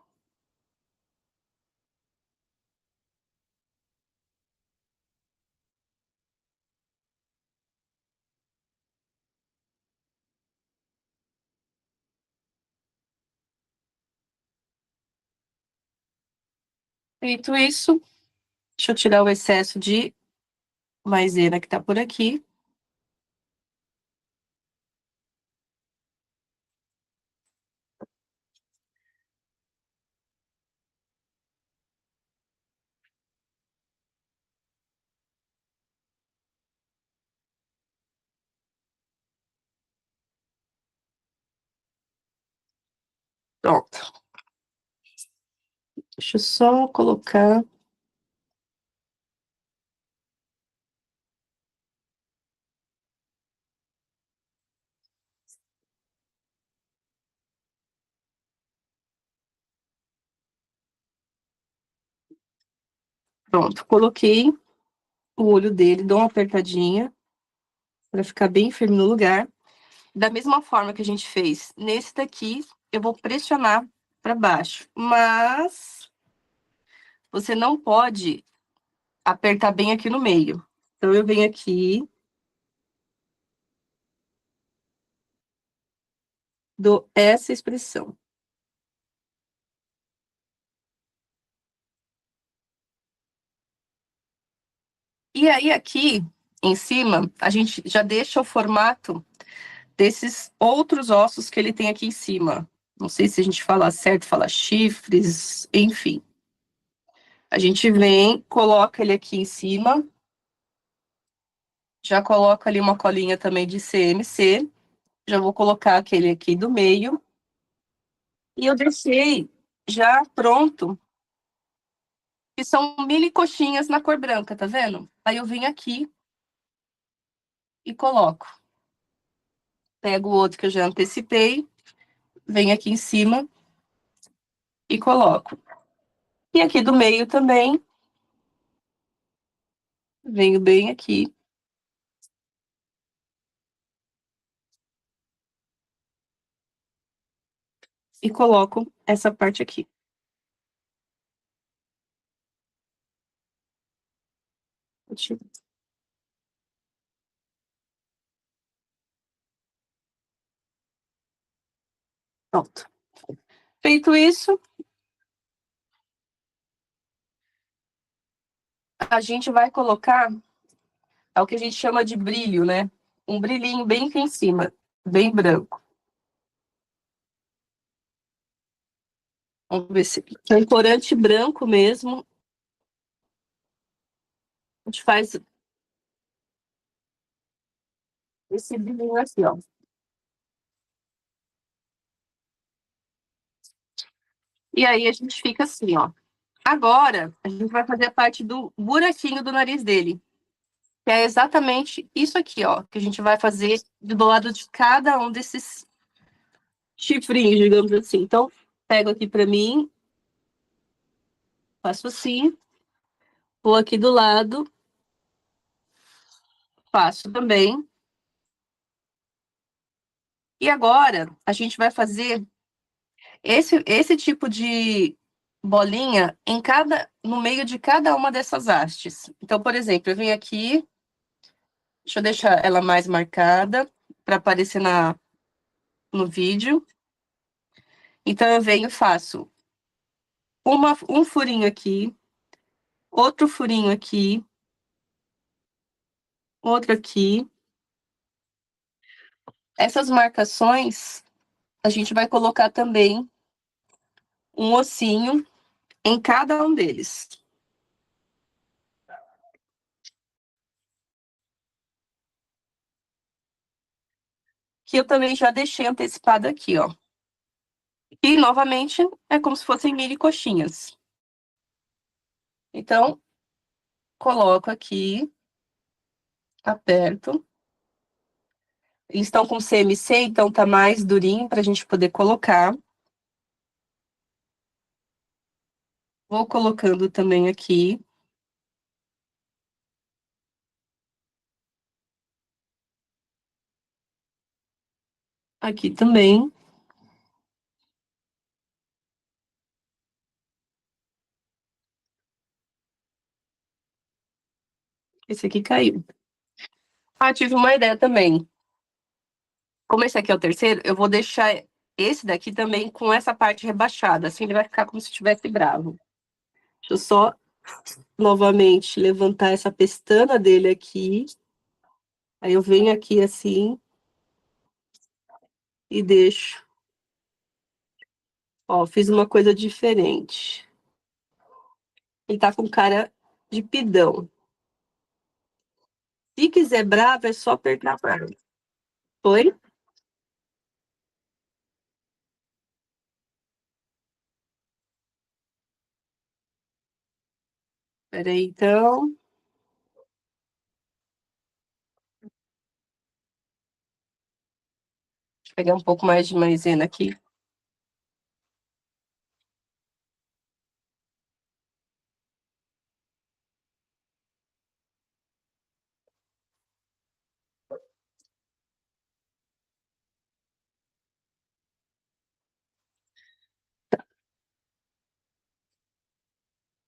Feito isso, deixa eu tirar o excesso de maisena que tá por aqui. Pronto. Deixa eu só colocar. Pronto, coloquei o olho dele, dou uma apertadinha para ficar bem firme no lugar. Da mesma forma que a gente fez nesse daqui, eu vou pressionar para baixo. Mas você não pode apertar bem aqui no meio. Então, eu venho aqui, dou essa expressão. E aí, aqui em cima, a gente já deixa o formato desses outros ossos que ele tem aqui em cima. Não sei se a gente fala certo, fala chifres, enfim. A gente vem, coloca ele aqui em cima, já coloca ali uma colinha também de CMC, já vou colocar aquele aqui do meio, e eu deixei já pronto, que são mini coxinhas na cor branca, tá vendo? Aí eu venho aqui e coloco. Pego o outro que eu já antecipei, venho aqui em cima e coloco. E aqui do meio também, venho bem aqui e coloco essa parte aqui. Pronto. Feito isso, a gente vai colocar o que a gente chama de brilho, né? Um brilhinho bem aqui em cima, bem branco. Vamos ver se é um corante branco mesmo. A gente faz esse brilhinho assim, ó. E aí a gente fica assim, ó. Agora, a gente vai fazer a parte do buraquinho do nariz dele. Que é exatamente isso aqui, ó. Que a gente vai fazer do lado de cada um desses chifrinhos, digamos assim. Então, pego aqui pra mim, faço assim, vou aqui do lado, faço também. E agora, a gente vai fazer esse tipo de bolinha no meio de cada uma dessas hastes. Então, por exemplo, eu venho aqui, deixa eu deixar ela mais marcada para aparecer no vídeo. Então, eu venho e faço um furinho aqui, outro furinho aqui, outro aqui. Essas marcações, a gente vai colocar também um ossinho em cada um deles. Que eu também já deixei antecipado aqui, ó. E, novamente, é como se fossem mini coxinhas. Então, coloco aqui, aperto. Eles estão com CMC, então tá mais durinho para a gente poder colocar. Vou colocando também aqui. Aqui também. Esse aqui caiu. Ah, tive uma ideia também. Como esse aqui é o terceiro, eu vou deixar esse daqui também com essa parte rebaixada. Assim ele vai ficar como se estivesse bravo. Deixa eu só novamente levantar essa pestana dele aqui. Aí eu venho aqui assim e deixo. Ó, fiz uma coisa diferente. Ele tá com cara de pidão. Se quiser bravo, é só apertar bravo. Foi? Peraí, então. Deixa eu pegar um pouco mais de maisena aqui.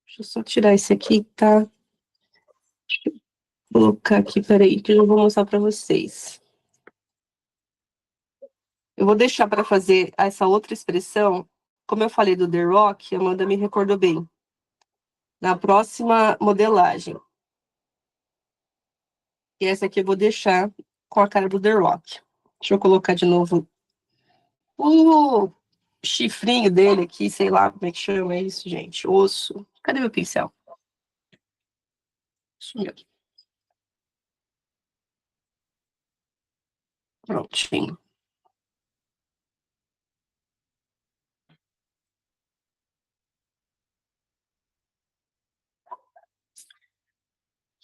Deixa eu só tirar esse aqui, tá? Vou colocar aqui, peraí, que eu vou mostrar pra vocês. Eu vou deixar para fazer essa outra expressão. Como eu falei do The Rock, a Amanda me recordou bem. Na próxima modelagem. E essa aqui eu vou deixar com a cara do The Rock. Deixa eu colocar de novo o chifrinho dele aqui, sei lá como é que chama isso, gente. Osso. Cadê meu pincel? Sumiu. Prontinho.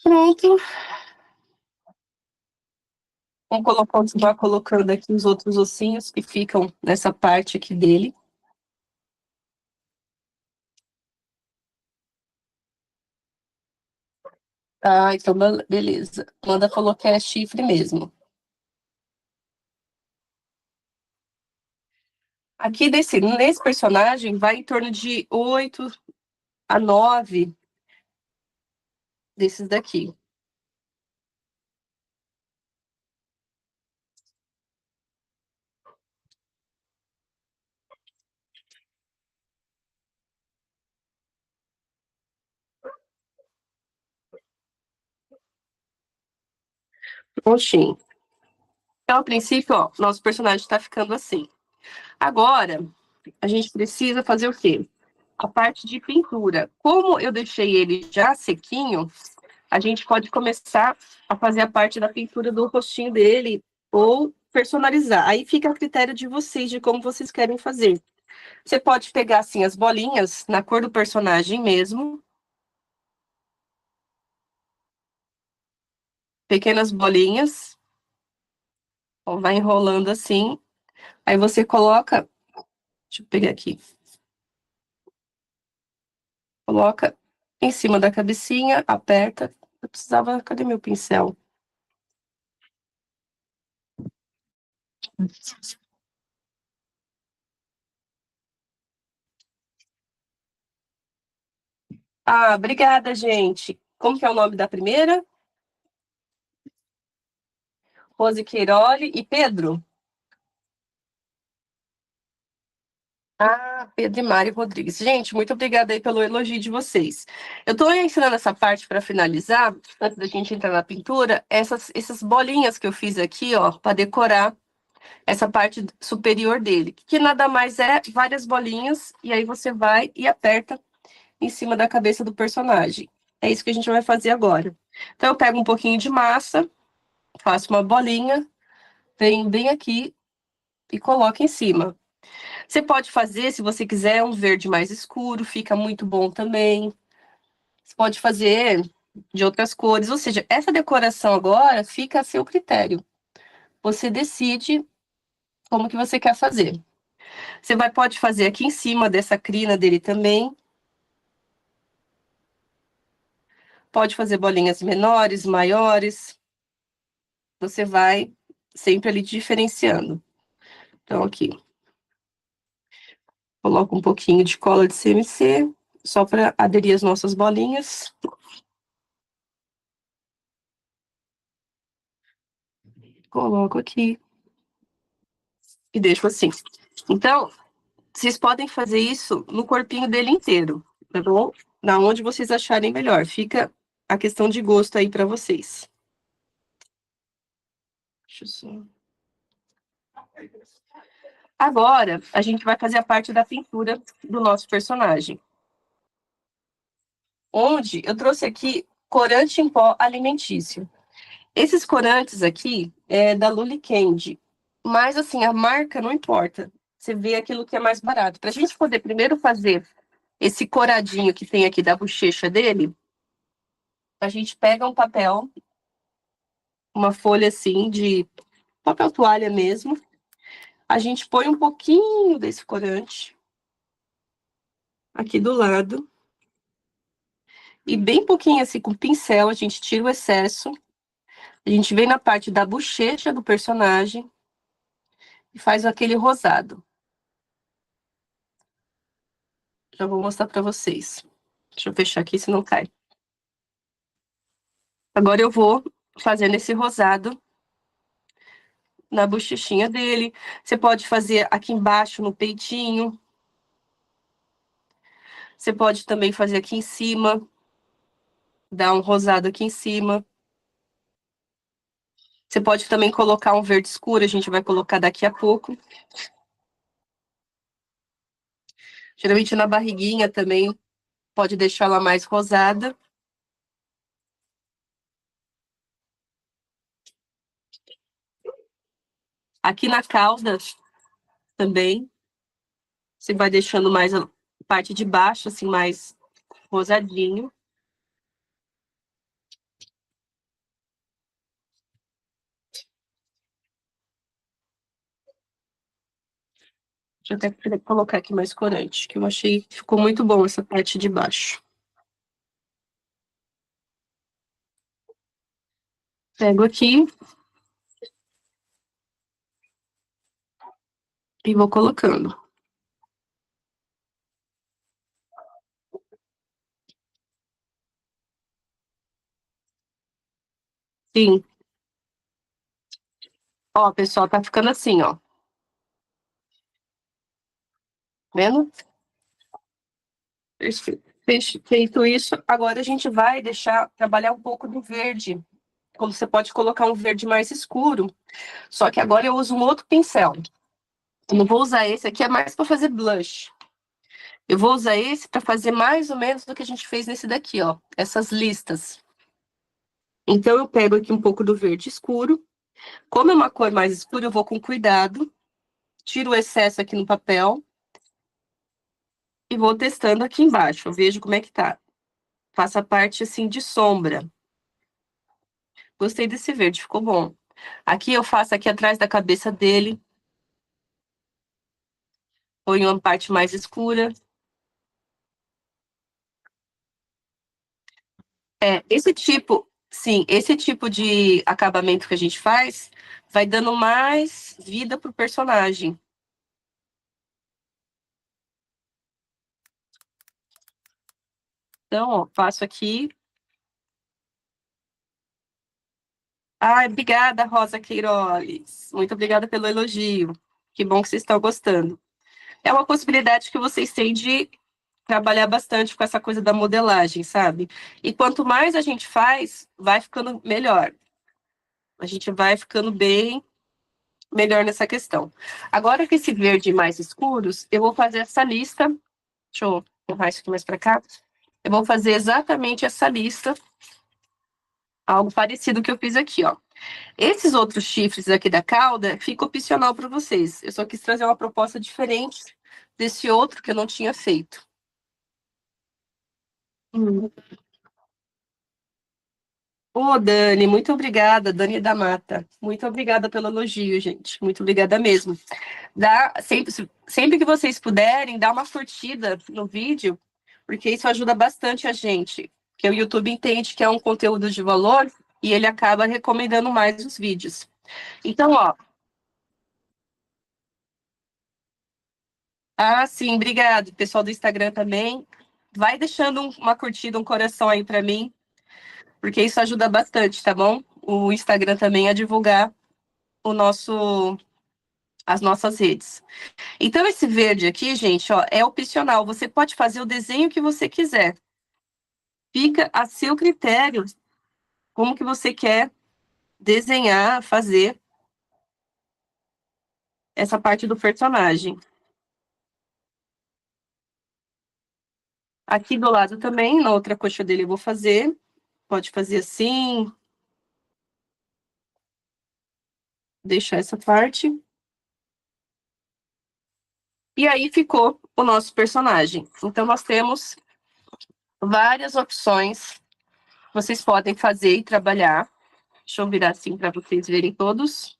Pronto. Continuar colocando aqui os outros ossinhos que ficam nessa parte aqui dele. Ah, então beleza. Amanda falou que é chifre mesmo. Aqui nesse personagem vai em torno de 8 a 9 desses daqui. Prontinho. Então, a princípio, ó, nosso personagem está ficando assim. Agora, a gente precisa fazer o quê? A parte de pintura. Como eu deixei ele já sequinho, a gente pode começar a fazer a parte da pintura do rostinho dele ou personalizar. Aí fica a critério de vocês, de como vocês querem fazer. Você pode pegar, assim, as bolinhas na cor do personagem mesmo, pequenas bolinhas, ó, vai enrolando assim. Aí você coloca, deixa eu pegar aqui, coloca em cima da cabecinha, aperta. Eu precisava, cadê meu pincel? Ah, obrigada, gente. Como que é o nome da primeira? Rose Queiroli e Pedro? Ah, Pedro e Mari Rodrigues. Gente, muito obrigada aí pelo elogio de vocês. Eu estou ensinando essa parte para finalizar, antes da gente entrar na pintura, essas bolinhas que eu fiz aqui, ó, para decorar essa parte superior dele, que nada mais é várias bolinhas, e aí você vai e aperta em cima da cabeça do personagem. É isso que a gente vai fazer agora. Então, eu pego um pouquinho de massa, faço uma bolinha, venho bem aqui e coloco em cima. Você pode fazer, se você quiser, um verde mais escuro, fica muito bom também. Você pode fazer de outras cores, ou seja, essa decoração agora fica a seu critério. Você decide como que você quer fazer. Pode fazer aqui em cima dessa crina dele também. Pode fazer bolinhas menores, maiores. Você vai sempre ali diferenciando. Então, aqui. Coloco um pouquinho de cola de CMC, só para aderir as nossas bolinhas. Coloco aqui. E deixo assim. Então, vocês podem fazer isso no corpinho dele inteiro, tá bom? Na onde vocês acharem melhor. Fica a questão de gosto aí para vocês. Deixa eu só... Agora, a gente vai fazer a parte da pintura do nosso personagem. Onde eu trouxe aqui corante em pó alimentício. Esses corantes aqui é da Luli Candy. Mas, assim, a marca não importa. Você vê aquilo que é mais barato. Para a gente poder primeiro fazer esse coradinho que tem aqui da bochecha dele, a gente pega um papel, uma folha assim de papel toalha mesmo. A gente põe um pouquinho desse corante aqui do lado. E bem pouquinho assim, com pincel, a gente tira o excesso. A gente vem na parte da bochecha do personagem e faz aquele rosado. Já vou mostrar para vocês. Deixa eu fechar aqui, senão cai. Agora eu vou fazendo esse rosado na bochechinha dele. Você pode fazer aqui embaixo no peitinho. Você pode também fazer aqui em cima. Dar um rosado aqui em cima. Você pode também colocar um verde escuro, a gente vai colocar daqui a pouco. Geralmente na barriguinha também pode deixar ela mais rosada. Aqui na cauda também. Você vai deixando mais a parte de baixo, assim, mais rosadinho. Deixa eu até colocar aqui mais corante, que eu achei que ficou muito bom essa parte de baixo. Pego aqui e vou colocando. Sim. Ó, pessoal, tá ficando assim, ó. Vendo? Feito isso, agora a gente vai deixar trabalhar um pouco do verde. Como você pode colocar um verde mais escuro. Só que agora eu uso um outro pincel. Eu não vou usar esse aqui, é mais para fazer blush. Eu vou usar esse para fazer mais ou menos do que a gente fez nesse daqui, ó. Essas listas. Então eu pego aqui um pouco do verde escuro. Como é uma cor mais escura, eu vou com cuidado. Tiro o excesso aqui no papel. E vou testando aqui embaixo. Eu vejo como é que tá. Faço a parte assim de sombra. Gostei desse verde, ficou bom. Aqui eu faço aqui atrás da cabeça dele. Ponho uma parte mais escura. Esse tipo, sim, esse tipo de acabamento que a gente faz vai dando mais vida pro personagem. Então, ó, faço aqui. Ai, obrigada, Rosa Queiroz. Muito obrigada pelo elogio. Que bom que vocês estão gostando. É uma possibilidade que vocês têm de trabalhar bastante com essa coisa da modelagem, sabe? E quanto mais a gente faz, vai ficando melhor. A gente vai ficando bem melhor nessa questão. Agora, com esse verde mais escuros, eu vou fazer essa lista. Deixa eu empurrar isso aqui mais para cá. Eu vou fazer exatamente essa lista, algo parecido que eu fiz aqui, ó. Esses outros chifres aqui da cauda fica opcional para vocês. Eu só quis trazer uma proposta diferente desse outro que eu não tinha feito. Ô, Dani, muito obrigada, Dani da Mata. Muito obrigada pelo elogio, gente. Muito obrigada mesmo. Sempre que vocês puderem, dá uma curtida no vídeo, porque isso ajuda bastante a gente. Porque o YouTube entende que é um conteúdo de valor e ele acaba recomendando mais os vídeos. Então, ó. Ah, sim, obrigado. Pessoal do Instagram também. Vai deixando uma curtida, um coração aí para mim, porque isso ajuda bastante, tá bom? O Instagram também a divulgar o nosso, as nossas redes. Então, esse verde aqui, gente, ó, é opcional. Você pode fazer o desenho que você quiser. Fica a seu critério como que você quer desenhar, fazer essa parte do personagem. Aqui do lado também, na outra coxa dele eu vou fazer. Pode fazer assim, deixar essa parte. E aí ficou o nosso personagem. Então, nós temos várias opções que vocês podem fazer e trabalhar. Deixa eu virar assim para vocês verem todos.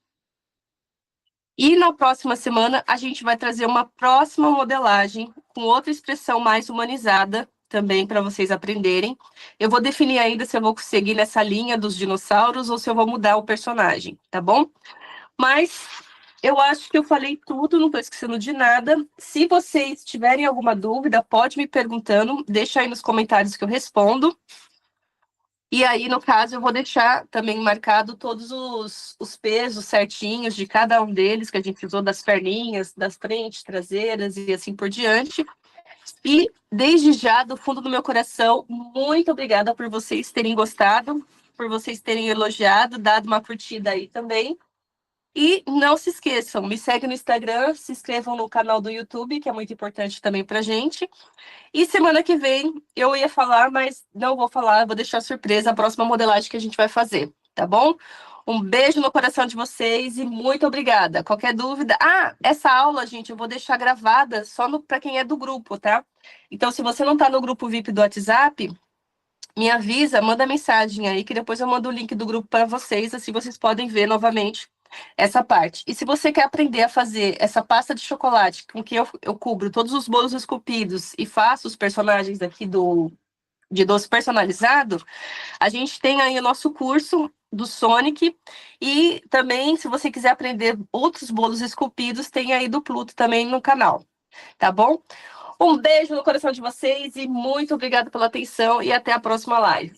E na próxima semana, a gente vai trazer uma próxima modelagem com outra expressão mais humanizada também para vocês aprenderem. Eu vou definir ainda se eu vou seguir nessa linha dos dinossauros ou se eu vou mudar o personagem, tá bom? Mas eu acho que eu falei tudo, não estou esquecendo de nada. Se vocês tiverem alguma dúvida, pode me perguntando, deixa aí nos comentários que eu respondo. E aí, no caso, eu vou deixar também marcado todos os pesos certinhos de cada um deles, que a gente usou das perninhas, das frentes, traseiras e assim por diante. E, desde já, do fundo do meu coração, muito obrigada por vocês terem gostado, por vocês terem elogiado, dado uma curtida aí também. E não se esqueçam, me segue no Instagram, se inscrevam no canal do YouTube, que é muito importante também pra gente. E semana que vem eu ia falar, mas não vou falar, vou deixar surpresa a próxima modelagem que a gente vai fazer, tá bom? Um beijo no coração de vocês e muito obrigada. Qualquer dúvida. Ah, essa aula, gente, eu vou deixar gravada só para quem é do grupo, tá? Então, se você não está no grupo VIP do WhatsApp, me avisa, manda mensagem aí, que depois eu mando o link do grupo para vocês, assim vocês podem ver novamente essa parte. E se você quer aprender a fazer essa pasta de chocolate com que eu cubro todos os bolos esculpidos e faço os personagens aqui de doce personalizado, a gente tem aí o nosso curso do Sonic e também, se você quiser aprender outros bolos esculpidos, tem aí do Pluto também no canal, tá bom? Um beijo no coração de vocês e muito obrigada pela atenção e até a próxima live.